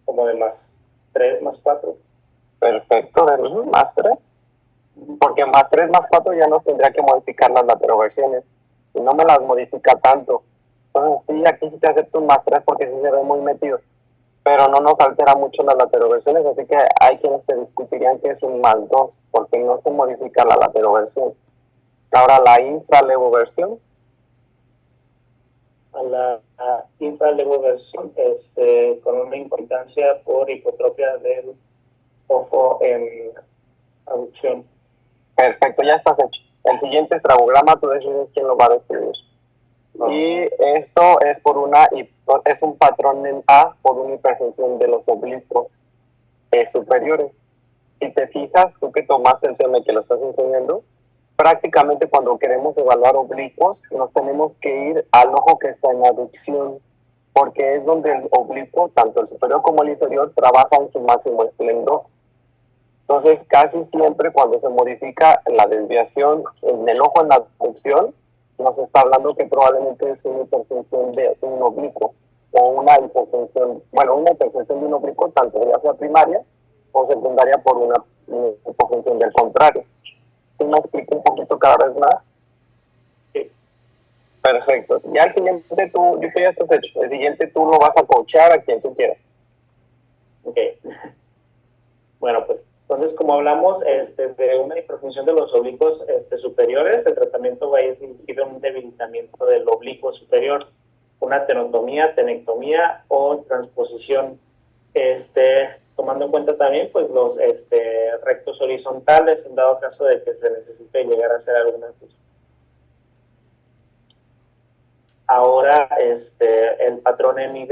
Como de más 3, más 4.
Perfecto, de más 3. Porque más 3 más 4 ya nos tendría que modificar las lateroversiones. Y no me las modifica tanto. Entonces sí, aquí sí te acepto un más 3 porque sí se ve muy metido. Pero no nos altera mucho las lateroversiones, así que hay quienes te discutirían que es un más 2, porque no se modifica la lateroversión. Ahora la infralevoversión.
A la infralevoversión con una importancia por hipotropia del ojo en aducción.
Perfecto, ya estás hecho. El siguiente estrabograma tú decides quién lo va a describir. Y esto es es un patrón en A por una hipertensión de los oblicuos superiores. Si te fijas, tú que tomaste el CM que lo estás enseñando, prácticamente cuando queremos evaluar oblicuos, nos tenemos que ir al ojo que está en aducción, porque es donde el oblicuo, tanto el superior como el inferior, trabajan su máximo esplendor. Entonces, casi siempre cuando se modifica la desviación en el ojo en la aducción, nos está hablando que probablemente es una hipertensión de un oblicuo, o una hipertensión, una hipertensión de un oblicuo, tanto ya sea primaria o secundaria por una hipofunción del contrario. ¿Tú me explico un poquito cada vez más?
Sí.
Perfecto. Ya el siguiente tú ya estás hecho. El siguiente tú lo vas a coachar a quien tú quieras.
Ok. Bueno, pues entonces, como hablamos de una hiperfunción de los oblicuos superiores, el tratamiento va a ir dirigido a un debilitamiento del oblicuo superior, una tenotomía, tenectomía o transposición, tomando en cuenta también pues los rectos horizontales en dado caso de que se necesite llegar a hacer alguna cosa. Ahora el patrón en Y.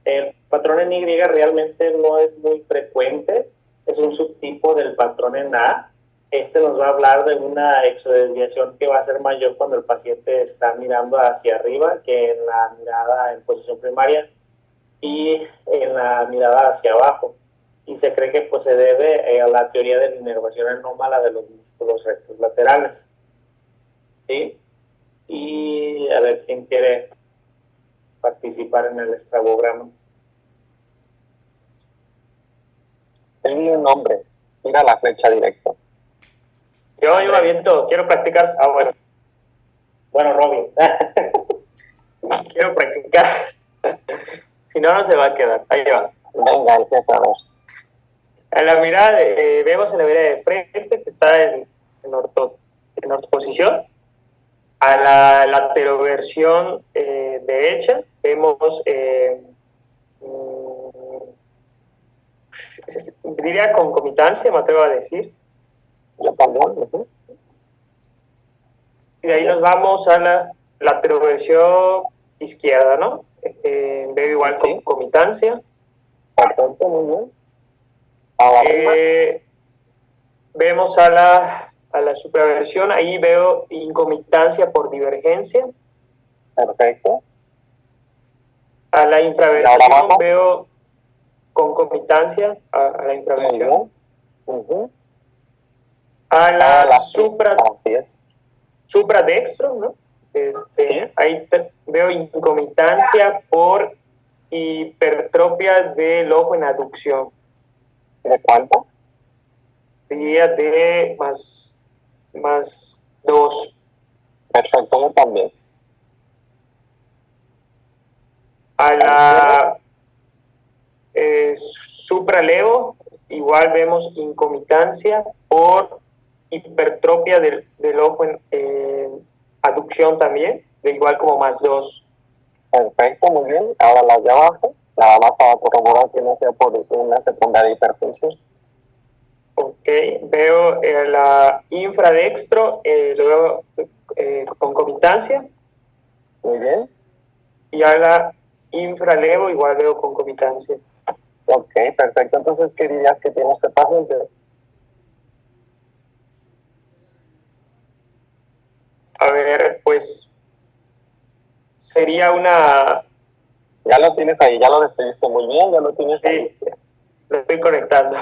El patrón en Y realmente no es muy frecuente, es un subtipo del patrón en A. Nos va a hablar de una exodesviación que va a ser mayor cuando el paciente está mirando hacia arriba que en la mirada en posición primaria y en la mirada hacia abajo. Y se cree que pues, se debe a la teoría de la inervación anómala de los músculos rectos laterales. ¿Sí? Y a ver quién quiere participar en el estrabograma.
Tengo un nombre, mira la flecha directa.
Yo me aviento, quiero practicar. Bueno.
Bueno, Robin.
Quiero practicar. Si no, no se va a quedar. Ahí va.
Venga, empieza a ver.
A la mirada, vemos en la mirada de frente que está en ortoposición. A la lateroversión derecha vemos, diría concomitancia, me atrevo a decir.
Yo también,
Y de ahí nos vamos a la lateroversión izquierda, ¿no? Veo igual concomitancia.
Perfecto, muy bien.
Vemos a la supraversión, ahí veo incomitancia por divergencia.
Perfecto.
A la infraversión veo concomitancia a la infraversión. A la supradextro, ¿no? Ahí veo incomitancia por hipertropia del ojo en aducción.
¿De cuánto?
Diría de más 2.
Perfecto, yo también.
A la supralevo, igual vemos incomitancia por hipertropia del ojo en aducción también, de igual como más 2.
Perfecto, muy bien. Ahora las de abajo, nada más para corroborar que no sea por una secundaria hiperfunción.
Ok, veo la infradextro, luego concomitancia.
Muy bien.
Y a la infralevo igual veo concomitancia.
Ok, perfecto. Entonces, ¿qué dirías que tiene este paciente?
A ver, pues sería una...
Ya lo tienes ahí, ya lo describiste muy bien, ya lo tienes ahí.
lo estoy conectando.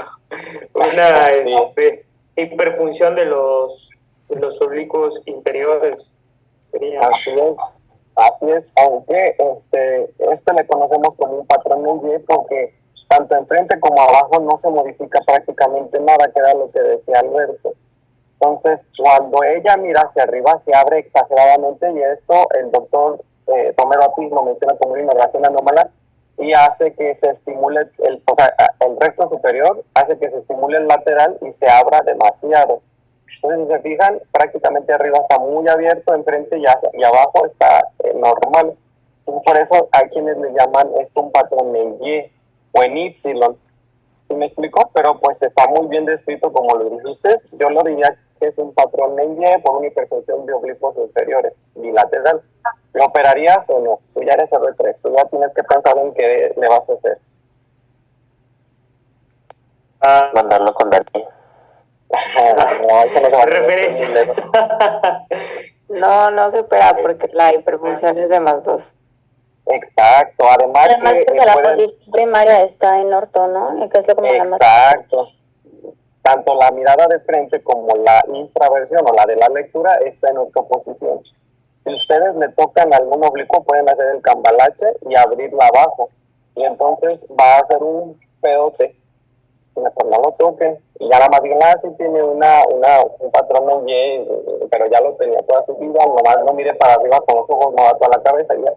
Una
Sí.
hiperfunción de los oblicuos inferiores. Sería-
Así es, aunque este le conocemos como un patrón en Y porque tanto enfrente como abajo no se modifica prácticamente nada, que era lo que decía Alberto. Entonces, cuando ella mira hacia arriba, se abre exageradamente y esto el doctor Romero Atis lo menciona como una inervación anómala y hace que se estimule, el recto superior hace que se estimule el lateral y se abra demasiado. Entonces, si se fijan, prácticamente arriba está muy abierto, enfrente y abajo está normal. Y por eso hay quienes le llaman esto un patrón en Y o en Y. ¿Sí me explico? Pero pues está muy bien descrito como lo dijiste. Yo lo diría que es un patrón en Y por una hipertensión de oblicuos inferiores bilateral. ¿Me operarías o no? Tú ya eres R3, tú ya tienes que pensar en qué le vas a hacer.
Mandarlo con Darky.
No, eso no se va a hacer.
Referencia.
No se opera porque la hiperfunción es de +2.
Exacto, además que
porque la posición primaria está en orto, ¿no? Que es lo como la más...
exacto. Tanto la mirada de frente como la infraversión o la de la lectura está en otra posición. Si ustedes le tocan algún oblicuo, pueden hacer el cambalache y abrirla abajo. Y entonces va a ser un pedote. Mejor no lo toquen. Y ya la más sí tiene un patrón en Y, pero ya lo tenía toda su vida. Nomás no mire para arriba con los ojos, no va toda la cabeza y ya.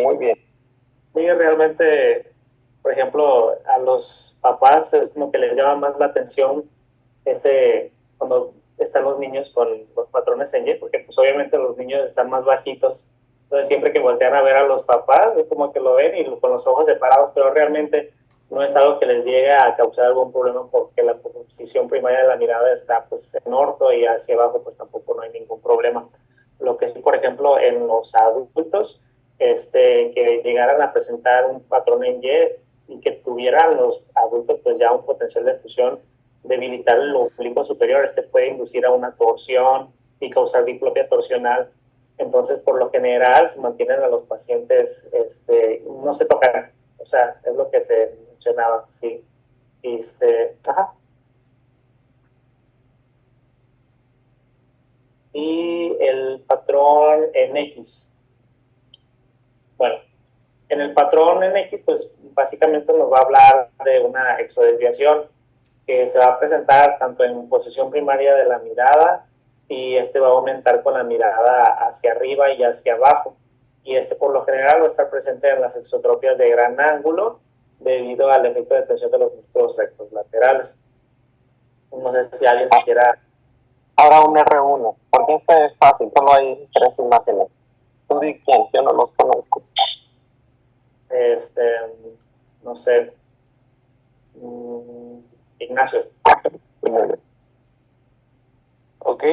Muy bien.
Sí, realmente, por ejemplo, a los papás es como que les llama más la atención cuando están los niños con los patrones en Y, porque pues obviamente los niños están más bajitos, entonces siempre que voltean a ver a los papás es como que lo ven y con los ojos separados, pero realmente no es algo que les llegue a causar algún problema porque la posición primaria de la mirada está pues en orto y hacia abajo pues tampoco no hay ningún problema. Lo que sí, por ejemplo, en los adultos, que llegaran a presentar un patrón en Y y que tuvieran los adultos pues ya un potencial de fusión, debilitar el oblicuo superior, puede inducir a una torsión y causar diplopia torsional. Entonces, por lo general, se mantienen a los pacientes, no se tocan, o sea, es lo que se mencionaba, sí. Ajá. Y el patrón en X. Bueno, en el patrón en X, pues básicamente nos va a hablar de una exodesviación que se va a presentar tanto en posición primaria de la mirada y va a aumentar con la mirada hacia arriba y hacia abajo. Y por lo general va a estar presente en las exotropias de gran ángulo debido al efecto de tensión de los músculos rectos laterales. No sé si alguien quiera...
Ahora un R1, porque este es fácil, solo hay 3 imágenes. ¿Tú di quién? Yo no los conozco.
No sé... Ignacio.
Ok,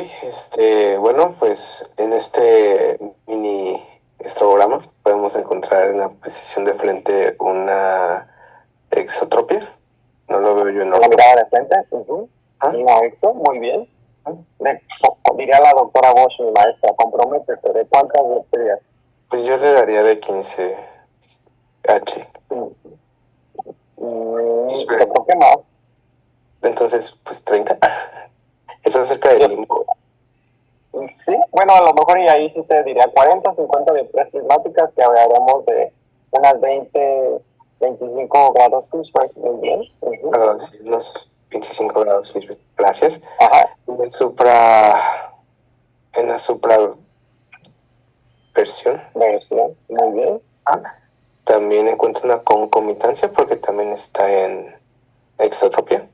bueno, pues en este mini histograma podemos encontrar en la posición de frente una exotropia. No lo veo yo en
la
orden.
mirada de frente, una exo, muy bien. Diría la doctora Bosch, mi maestra, comprométete, ¿de cuántas bacterias?
Pues yo le daría de 15H.
Yo creo que más.
Entonces, pues 30. Está cerca del limbo.
Sí, bueno, a lo mejor y ahí sí te diría 40, 50 de prismáticas, que hablaremos de unas 20, 25 grados Fishback, muy bien.
Perdón, sí, unos 25 grados Fishback. Gracias.
Ajá.
En la supra versión,
muy bien.
también encuentro una concomitancia porque también está en exotropia.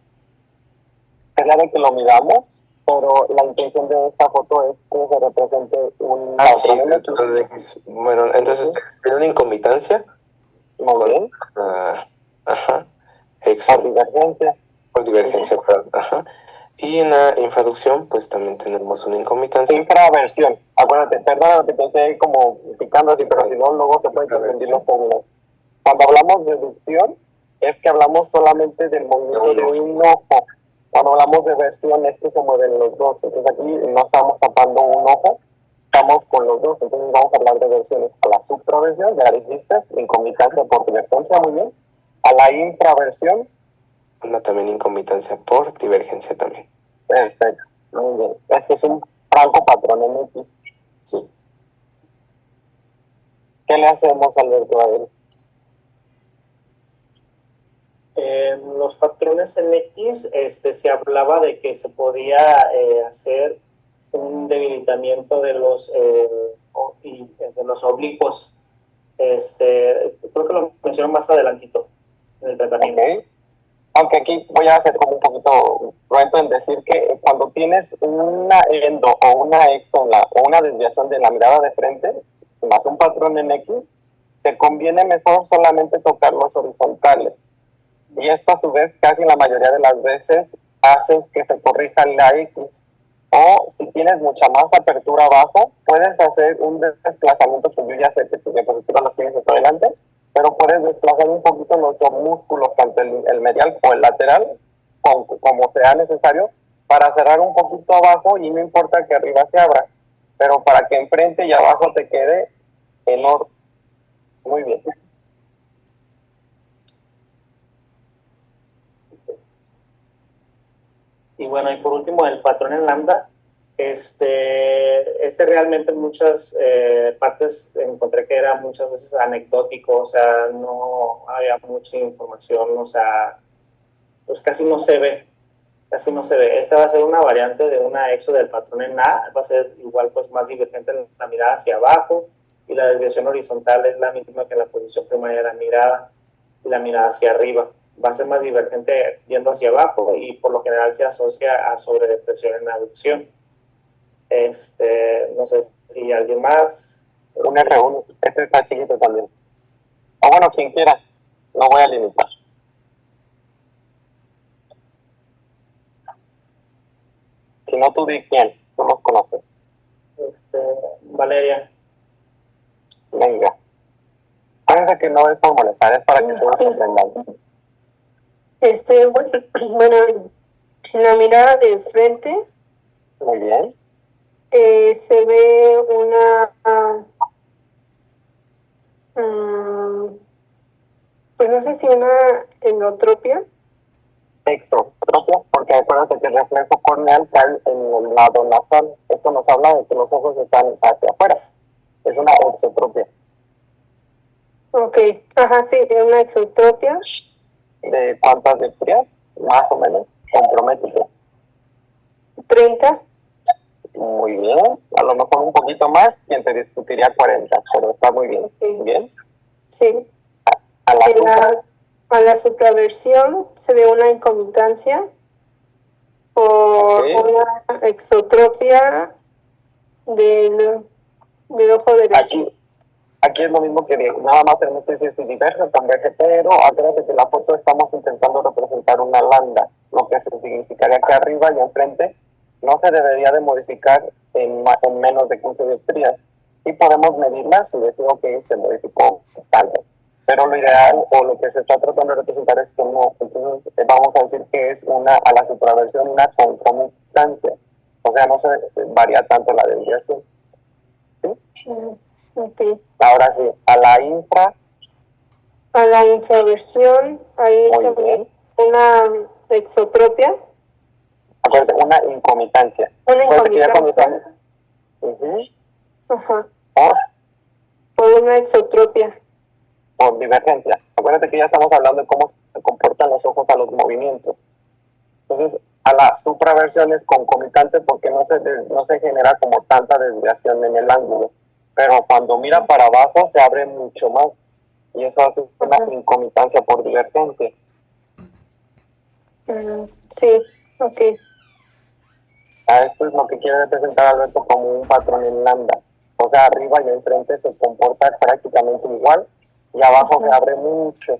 Es la de que lo miramos, pero la intención de esta foto es que se represente un
patrón X. Bueno, entonces tiene una incomitancia.
Muy bien. Por divergencia.
Perdón. Ajá. Y en la infraducción, pues también tenemos una incomitancia.
Infraversión. Acuérdate, perdón, que te estoy como picando así, pero si no, luego se puede confundir los términos. Cuando hablamos de ducción, es que hablamos solamente del movimiento de un ojo. Cuando hablamos de versión, es que se mueven los dos. Entonces aquí no estamos tapando un ojo, estamos con los dos, entonces vamos a hablar de versiones. A la supraversión, ya dijiste, incomitancia por divergencia, muy bien. A la infraversión.
Una también incomitancia por divergencia también.
Perfecto, muy bien. Este es un franco patrón en X.
Sí.
¿Qué le hacemos, Alberto, a él?
En los patrones en X se hablaba de que se podía hacer un debilitamiento de los oblicuos. Creo que lo menciono más adelantito en el tratamiento.
Okay. Aunque aquí voy a ser como un poquito cruento en decir que cuando tienes una endo o una exona o una desviación de la mirada de frente, más un patrón en X, te conviene mejor solamente tocar los horizontales. Y esto a su vez casi la mayoría de las veces hace que se corrija la X. O si tienes mucha más apertura abajo, puedes hacer un desplazamiento, que yo ya sé que tus diapositivas las tienes hacia adelante, pero puedes desplazar un poquito los dos músculos, tanto el medial o el lateral, como sea necesario, para cerrar un poquito abajo y no importa que arriba se abra, pero para que enfrente y abajo te quede en orden. Muy bien.
Y bueno, y por último, el patrón en lambda. Realmente en muchas partes encontré que era muchas veces anecdótico, o sea, no había mucha información, o sea, pues casi no se ve, casi no se ve. Esta va a ser una variante de una exo del patrón en A, va a ser igual pues más divergente en la mirada hacia abajo, y la desviación horizontal es la misma que en la posición primaria de la mirada, y la mirada hacia arriba. Va a ser más divergente yendo hacia abajo y por lo general se asocia a sobredepresión en aducción. No sé si alguien más.
Un R1, este está chiquito también. O bueno, quien quiera, no voy a limitar. Si no, tú di quién, tú los conoces.
Valeria.
Venga. Parece que no es por molestar, es para que todos aprendan.
Bueno, en la mirada de frente
Muy bien.
se ve una, pues no sé si una endotropia.
Exotropia, porque acuérdate que el reflejo corneal sale en el lado nasal. Esto nos habla de que los ojos están hacia afuera. Es una exotropia.
Ok, ajá, sí, es una exotropia.
¿De cuántas dioptrías? Más o menos. Comprométese.
30.
Muy bien. A lo mejor un poquito más, quien te discutiría 40, pero está muy bien.
Okay.
Bien.
Sí. A la supraversión se ve una incomitancia por una exotropia del ojo derecho.
Aquí es lo mismo que nada más tenemos que decir si diverge, converge, pero acuérdate que la foto estamos intentando representar una lambda, lo que significaría que arriba y enfrente no se debería de modificar en menos de 15 dioptrías. Y podemos medirlas y decir, ok, se modificó tanto. Pero lo ideal o lo que se está tratando de representar es que no. Entonces vamos a decir que es a la supraversión una concomitancia. O sea, no se varía tanto la desviación. ¿Sí?
Okay.
Ahora sí, a la infra.
A la infraversión, ahí también una exotropia.
Acuérdate, una incomitancia.
Una incomitancia. Ajá. Por una exotropia.
Por divergencia. Acuérdate que ya estamos hablando de cómo se comportan los ojos a los movimientos. Entonces, a la supraversión es concomitante porque no se genera como tanta desviación en el ángulo. Pero cuando mira para abajo se abre mucho más. Y eso hace una incomitancia por divergencia.
Sí, ok.
Esto es lo que quiere representar Alberto como un patrón en lambda. O sea, arriba y enfrente se comporta prácticamente igual y abajo se abre mucho.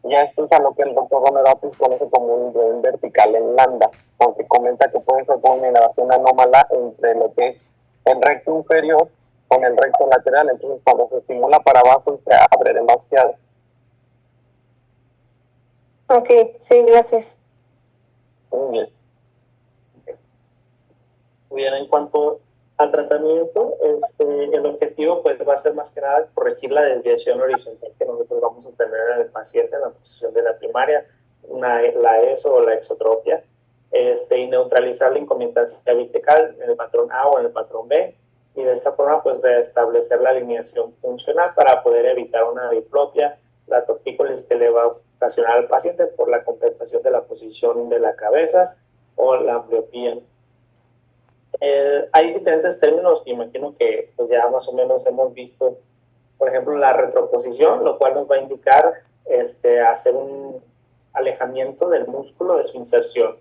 Y esto es a lo que el doctor Romero Apis conoce como un nivel vertical en lambda, aunque comenta que puede ser una elevación anómala entre lo que es el recto inferior con el recto lateral. Entonces, cuando se estimula para abajo, se abre demasiado.
Ok, sí, gracias.
Muy bien.
Muy bien, en cuanto Al tratamiento, el objetivo pues va a ser más que nada corregir la desviación horizontal que nosotros vamos a tener en el paciente en la posición de la primaria, la ESO o la exotropia, y neutralizar la incomitancia vertical en el patrón A o en el patrón B, y de esta forma pues restablecer la alineación funcional para poder evitar una diplopia, la tortícolis que le va a ocasionar al paciente por la compensación de la posición de la cabeza o la ambliopía. Hay diferentes términos que imagino que pues ya más o menos hemos visto. Por ejemplo, la retroposición, lo cual nos va a indicar hacer un alejamiento del músculo de su inserción.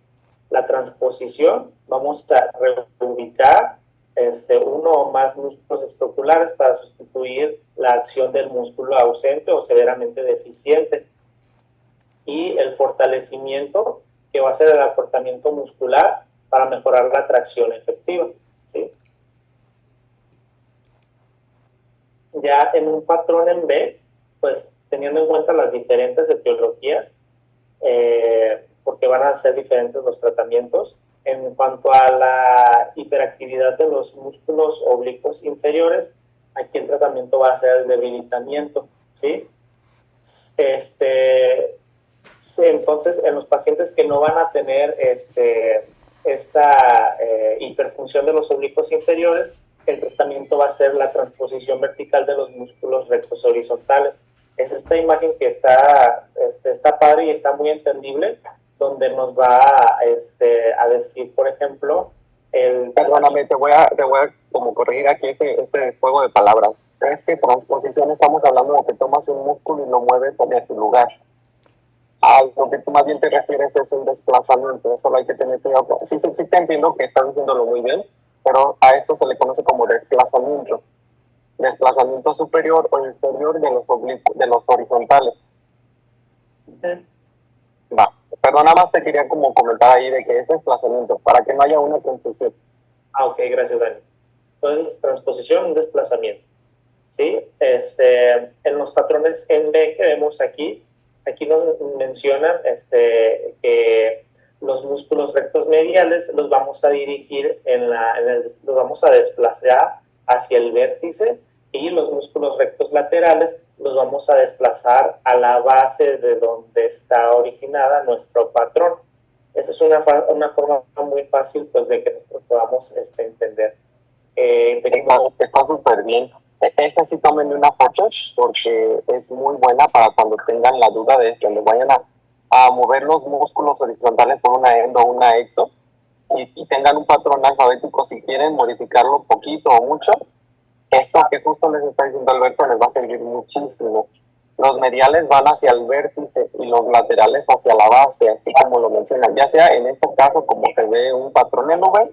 La transposición, vamos a reubicar uno o más músculos extraoculares para sustituir la acción del músculo ausente o severamente deficiente. Y el fortalecimiento, que va a ser el acortamiento muscular para mejorar la tracción efectiva, ¿sí? Ya en un patrón en B, pues teniendo en cuenta las diferentes etiologías, porque van a ser diferentes los tratamientos, en cuanto a la hiperactividad de los músculos oblicuos inferiores, aquí el tratamiento va a ser el debilitamiento, ¿sí? Entonces, en los pacientes que no van a tener esta hiperfunción de los oblicuos inferiores, el tratamiento va a ser la transposición vertical de los músculos rectos horizontales. Es esta imagen que está padre y está muy entendible, donde nos va a decir, por ejemplo,
Perdóname, te voy a como corregir aquí este juego de palabras. Es que transposición estamos hablando de que tomas un músculo y lo mueves en su lugar. A lo que tú más bien te refieres es un desplazamiento, eso lo hay que tener cuidado. Sí te entiendo que estás diciéndolo muy bien, pero a esto se le conoce como desplazamiento. Desplazamiento superior o inferior de los horizontales. Va. Pero nada más te quería como comentar ahí de que es desplazamiento, para que no haya una confusión.
Ok, gracias, Dani. Entonces, transposición y desplazamiento, ¿sí? En los patrones en B que vemos aquí nos mencionan que los músculos rectos mediales los vamos a dirigir los vamos a desplazar hacia el vértice, y los músculos rectos laterales los vamos a desplazar a la base de donde está originada nuestro patrón. Esa es una forma muy fácil pues de que nosotros podamos entender.
Está súper bien. Esa sí tomen una foto porque es muy buena para cuando tengan la duda de que le vayan a mover los músculos horizontales por una endo o una exo y tengan un patrón alfabético. Si quieren modificarlo poquito o mucho, esto que justo les está diciendo Alberto les va a servir muchísimo. Los mediales van hacia el vértice y los laterales hacia la base, así como lo mencionan, ya sea en este caso como se ve un patrón en V,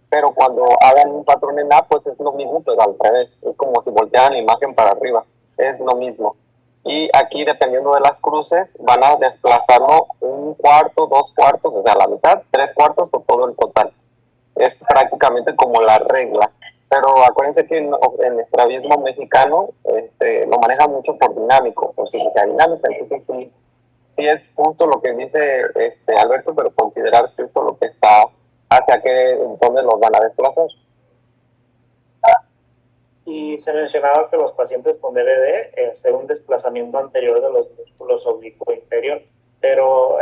pero cuando hagan un patrón en A, pues es lo mismo, pero al revés. Es como si voltearan la imagen para arriba. Es lo mismo. Y aquí, dependiendo de las cruces, van a desplazarlo 1/4, 2/4, o sea, la mitad, 3/4 o todo el total. Es prácticamente como la regla. Pero acuérdense que en estrabismo mexicano lo maneja mucho por dinámico, por cirugía dinámica. Entonces, sí es justo lo que dice Alberto, pero considerar justo lo que está hacia dónde los van a desplazar.
Y se mencionaba que los pacientes con DBD hacer un desplazamiento anterior de los músculos oblicuo inferior, pero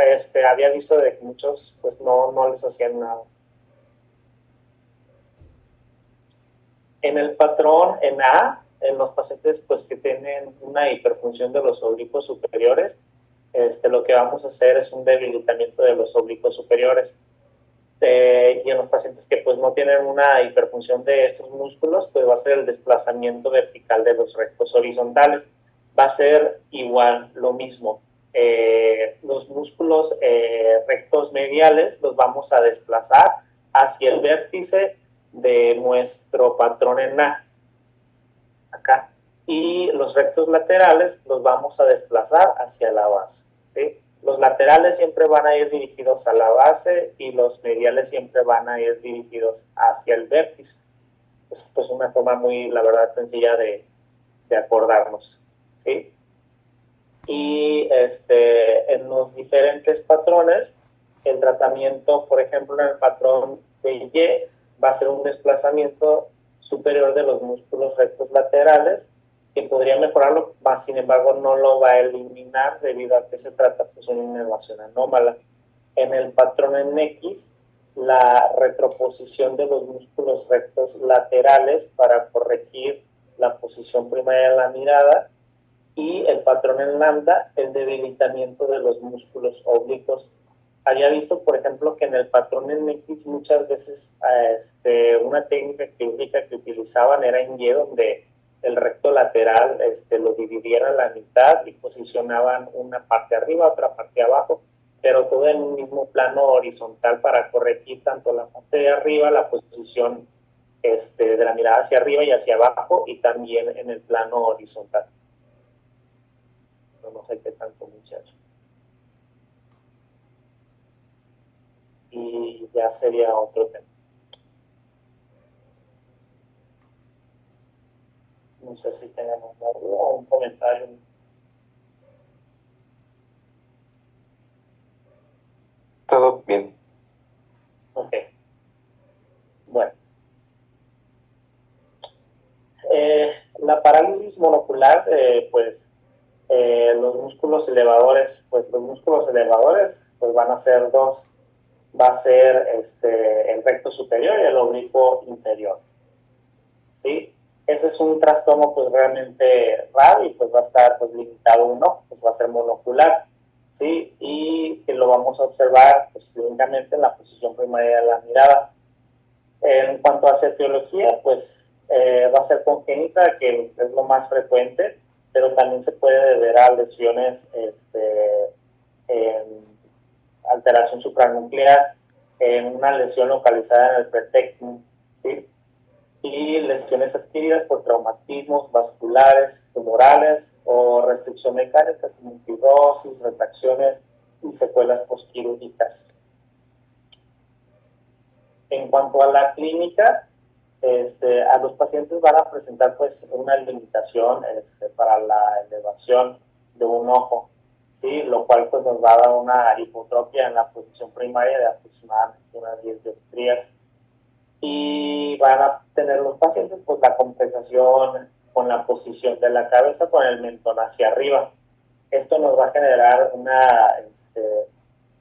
había visto de que muchos pues no les hacían nada. En el patrón en A, en los pacientes pues que tienen una hiperfunción de los oblicuos superiores, lo que vamos a hacer es un debilitamiento de los oblicuos superiores. Y en los pacientes que pues no tienen una hiperfunción de estos músculos, pues va a ser el desplazamiento vertical de los rectos horizontales. Va a ser igual, lo mismo. Los músculos rectos mediales los vamos a desplazar hacia el vértice de nuestro patrón en A, acá. Y los rectos laterales los vamos a desplazar hacia la base, ¿sí? Los laterales siempre van a ir dirigidos a la base y los mediales siempre van a ir dirigidos hacia el vértice. Es pues una forma muy, la verdad, sencilla de acordarnos, ¿sí? Y en los diferentes patrones, el tratamiento, por ejemplo, en el patrón de Y, va a ser un desplazamiento superior de los músculos rectos laterales, que podría mejorarlo, más sin embargo no lo va a eliminar debido a que se trata pues, de una inervación anómala. En el patrón en X, la retroposición de los músculos rectos laterales para corregir la posición primaria de la mirada, y el patrón en lambda, el debilitamiento de los músculos oblicuos. Había visto, por ejemplo, que en el patrón en X muchas veces una técnica quirúrgica que utilizaban era en Y, donde el recto lateral lo dividieran a la mitad y posicionaban una parte arriba, otra parte abajo, pero todo en un mismo plano horizontal para corregir tanto la parte de arriba, la posición de la mirada hacia arriba y hacia abajo, y también en el plano horizontal. No sé qué tanto muchacho. Y ya sería otro tema. No sé si tengan una duda o un comentario.
Todo bien.
Ok. Bueno. La parálisis monocular, los músculos elevadores, pues van a ser dos. Va a ser el recto superior y el oblicuo inferior. ¿Sí? Ese es un trastorno pues realmente raro y pues va a estar pues limitado a uno, pues va a ser monocular, ¿sí? Y que lo vamos a observar pues clínicamente en la posición primaria de la mirada. En cuanto a etiología, pues va a ser congénita, que es lo más frecuente, pero también se puede deber a lesiones en alteración supranuclear, en una lesión localizada en el pretectum, ¿sí? Y lesiones adquiridas por traumatismos vasculares, tumorales o restricción mecánica, como fibrosis, retracciones y secuelas postquirúrgicas. En cuanto a la clínica, a los pacientes van a presentar pues una limitación para la elevación de un ojo, ¿sí? Lo cual pues nos va a dar una hipotropia en la posición primaria de aproximadamente unas 10 dioptrías, y van a tener los pacientes pues la compensación con la posición de la cabeza con el mentón hacia arriba. Esto nos va a generar una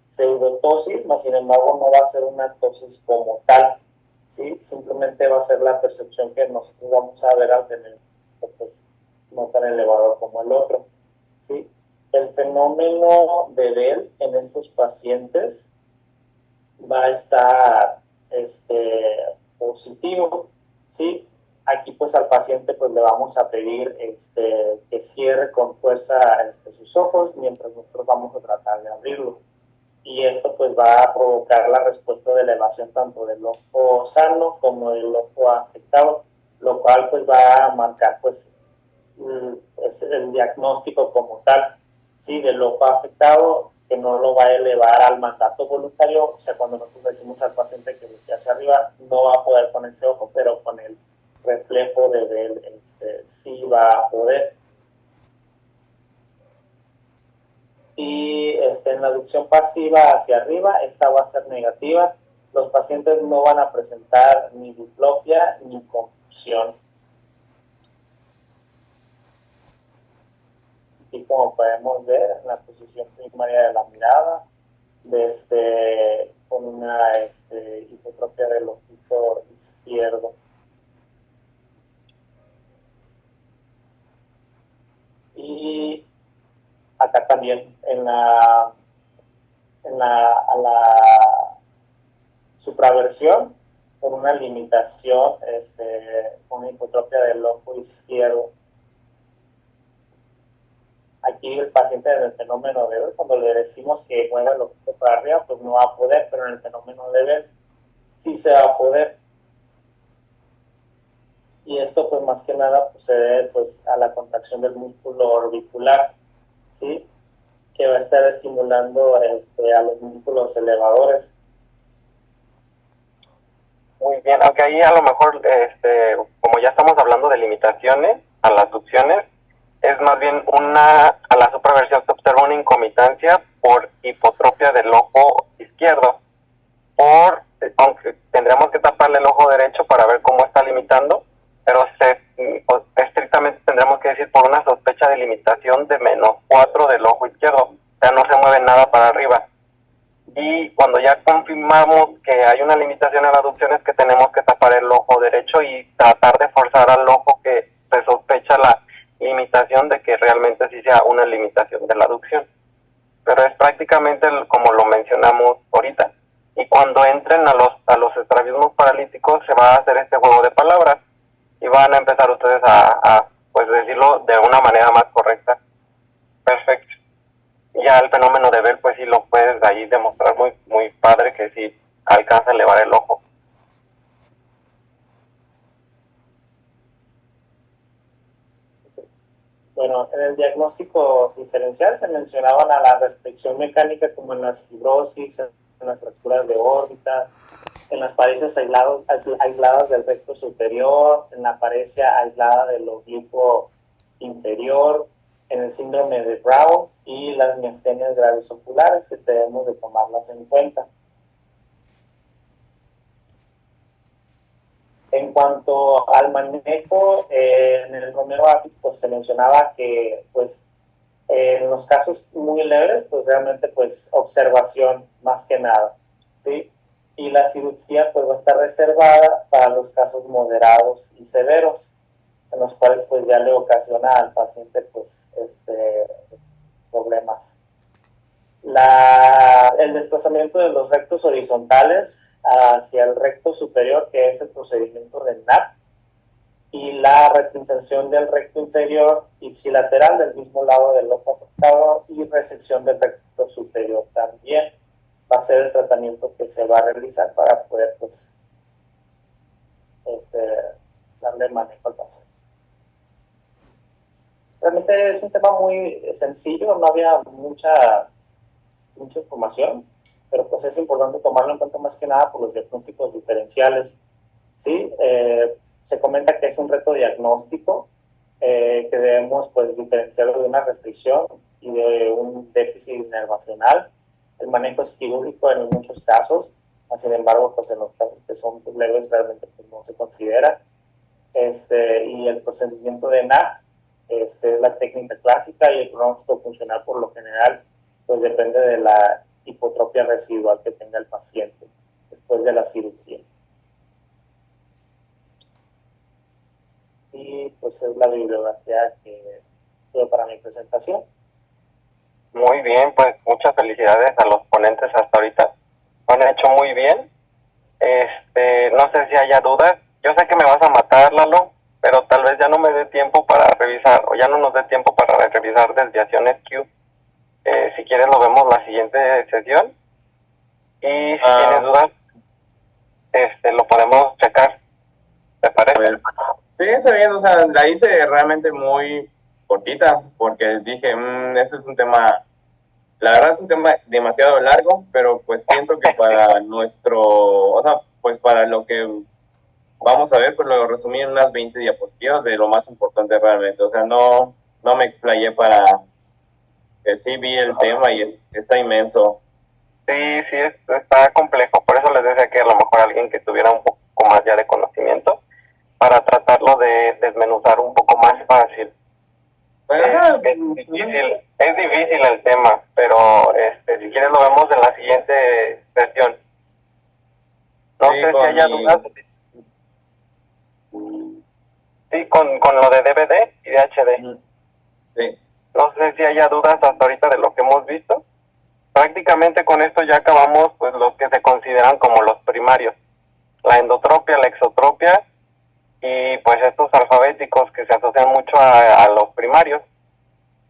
pseudotosis, mas sin embargo no va a ser una tosis como tal, ¿sí? Simplemente va a ser la percepción que nosotros vamos a ver al tener pues, no tan elevado como el otro, ¿sí? El fenómeno de Bell en estos pacientes va a estar positivo, ¿sí? Aquí pues al paciente pues le vamos a pedir que cierre con fuerza sus ojos mientras nosotros vamos a tratar de abrirlo, y esto pues va a provocar la respuesta de elevación tanto del ojo sano como del ojo afectado, lo cual pues va a marcar pues el diagnóstico como tal, ¿sí? Del ojo afectado, que no lo va a elevar al mandato voluntario. O sea, cuando nosotros decimos al paciente que voltee hacia arriba, no va a poder con ese ojo, pero con el reflejo de él sí va a poder. Y en la aducción pasiva hacia arriba, esta va a ser negativa. Los pacientes no van a presentar ni diplopia ni confusión. Y como podemos ver en la posición primaria de la mirada, con una hipotropia del ojito izquierdo. Y acá también a la supraversión, con una limitación, con una hipotropia del ojo izquierdo. Aquí el paciente en el fenómeno de Bell, cuando le decimos que mueva el ojito para arriba, pues no va a poder, pero en el fenómeno de Bell sí se va a poder. Y esto pues más que nada pues, se debe pues, a la contracción del músculo orbicular, ¿sí? Que va a estar estimulando a los músculos elevadores.
Muy bien, aunque ahí a lo mejor, como ya estamos hablando de limitaciones a las succiones, es más bien a la supraversión se observa una incomitancia por hipotropia del ojo izquierdo, aunque tendríamos que taparle el ojo derecho para ver cómo está limitando, limitación de -4 del ojo izquierdo, o sea, no se mueve nada para arriba. Y cuando ya confirmamos que hay una limitación en la aducción es que tenemos que tapar el ojo derecho y tratar de forzar al ojo que se sospecha la limitación de que realmente sí sea una limitación de la aducción. Pero es prácticamente como lo mencionamos ahorita. Y cuando entren a los estrabismos paralíticos se va a hacer este juego de palabras y van a empezar ustedes a pues decirlo de una manera más correcta. Perfecto. Ya el fenómeno de ver, pues sí lo puedes ahí demostrar muy padre que sí alcanza a elevar el ojo.
Bueno, en el diagnóstico diferencial se mencionaban a la restricción mecánica como en las fibrosis, en las fracturas de órbita, en las paredes aisladas del recto superior, en la parecia aislada del oblicuo inferior, en el síndrome de Brown y las miastenias graves oculares, que debemos de tomarlas en cuenta. En cuanto al manejo, en el Romero Apis, pues se mencionaba que, pues, en los casos muy leves, pues realmente, pues, observación más que nada, ¿sí? Y la cirugía, pues, va a estar reservada para los casos moderados y severos, en los cuales, pues, ya le ocasiona al paciente, pues, problemas. El desplazamiento de los rectos horizontales hacia el recto superior, que es el procedimiento del NAP, y la retinción del recto inferior ipsilateral del mismo lado del ojo afectado y resección del recto superior también va a ser el tratamiento que se va a realizar para poder, pues, darle manejo al paciente. Realmente es un tema muy sencillo, no había mucha información, pero pues es importante tomarlo en cuenta más que nada por los diagnósticos diferenciales. ¿Sí? Se comenta que es un reto diagnóstico que debemos, pues, diferenciarlo de una restricción y de un déficit inervacional. El manejo es quirúrgico en muchos casos, sin embargo, pues en los casos que son leves realmente, pues, no se considera. Y el procedimiento de NAP es la técnica clásica, y el pronóstico funcional por lo general pues depende de la hipotropia residual que tenga el paciente después de la cirugía. Y pues es la bibliografía que tuve para mi presentación.
Muy bien, pues muchas felicidades a los ponentes hasta ahorita. Lo han hecho muy bien. No sé si haya dudas. Yo sé que me vas a matar, Lalo, pero tal vez ya no me dé tiempo para revisar, o ya no nos dé tiempo para revisar desviaciones Q. Si quieres lo vemos la siguiente sesión. Y si tienes dudas, lo podemos checar. ¿Te parece?
Pues, sí, está bien, o sea, la hice realmente muy cortita, porque dije, ese es un tema, la verdad es un tema demasiado largo, pero pues siento que para o sea, pues para lo que vamos a ver, pues lo resumí en unas 20 diapositivas de lo más importante realmente, o sea, no me explayé para que sí vi el tema y está inmenso.
Sí, está complejo, por eso les decía que a lo mejor alguien que tuviera un poco más ya de conocimiento, para tratarlo de desmenuzar un poco más fácil. Es difícil el tema, pero si quieres lo vemos en la siguiente sesión. No sé si haya dudas. Sí, con lo de DVD y de HD.
Sí.
No sé si haya dudas hasta ahorita de lo que hemos visto. Prácticamente con esto ya acabamos, pues, los que se consideran como los primarios. La endotropia, la exotropia y pues estos alfabéticos que se asocian mucho a los primarios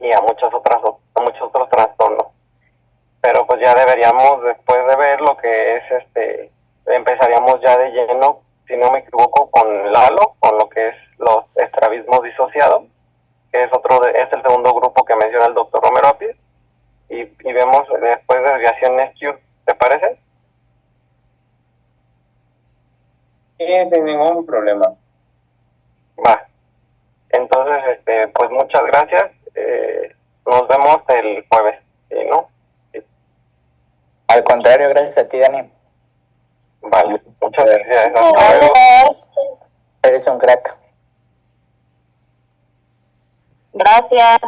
y a muchos otros trastornos. Pero pues ya deberíamos, después de ver lo que es empezaríamos ya de lleno, si no me equivoco, con Lalo, con lo que es los estrabismos disociados, que es es el segundo grupo que menciona el doctor Romero Apis, y vemos después desviaciones Q. ¿Te parece?
Sí, sin ningún problema.
Va. Entonces, pues muchas gracias. Nos vemos el jueves, ¿no? Sí.
Al contrario, gracias a ti, Dani.
Vale, muchas gracias. Hasta luego.
Eres un crack.
Gracias.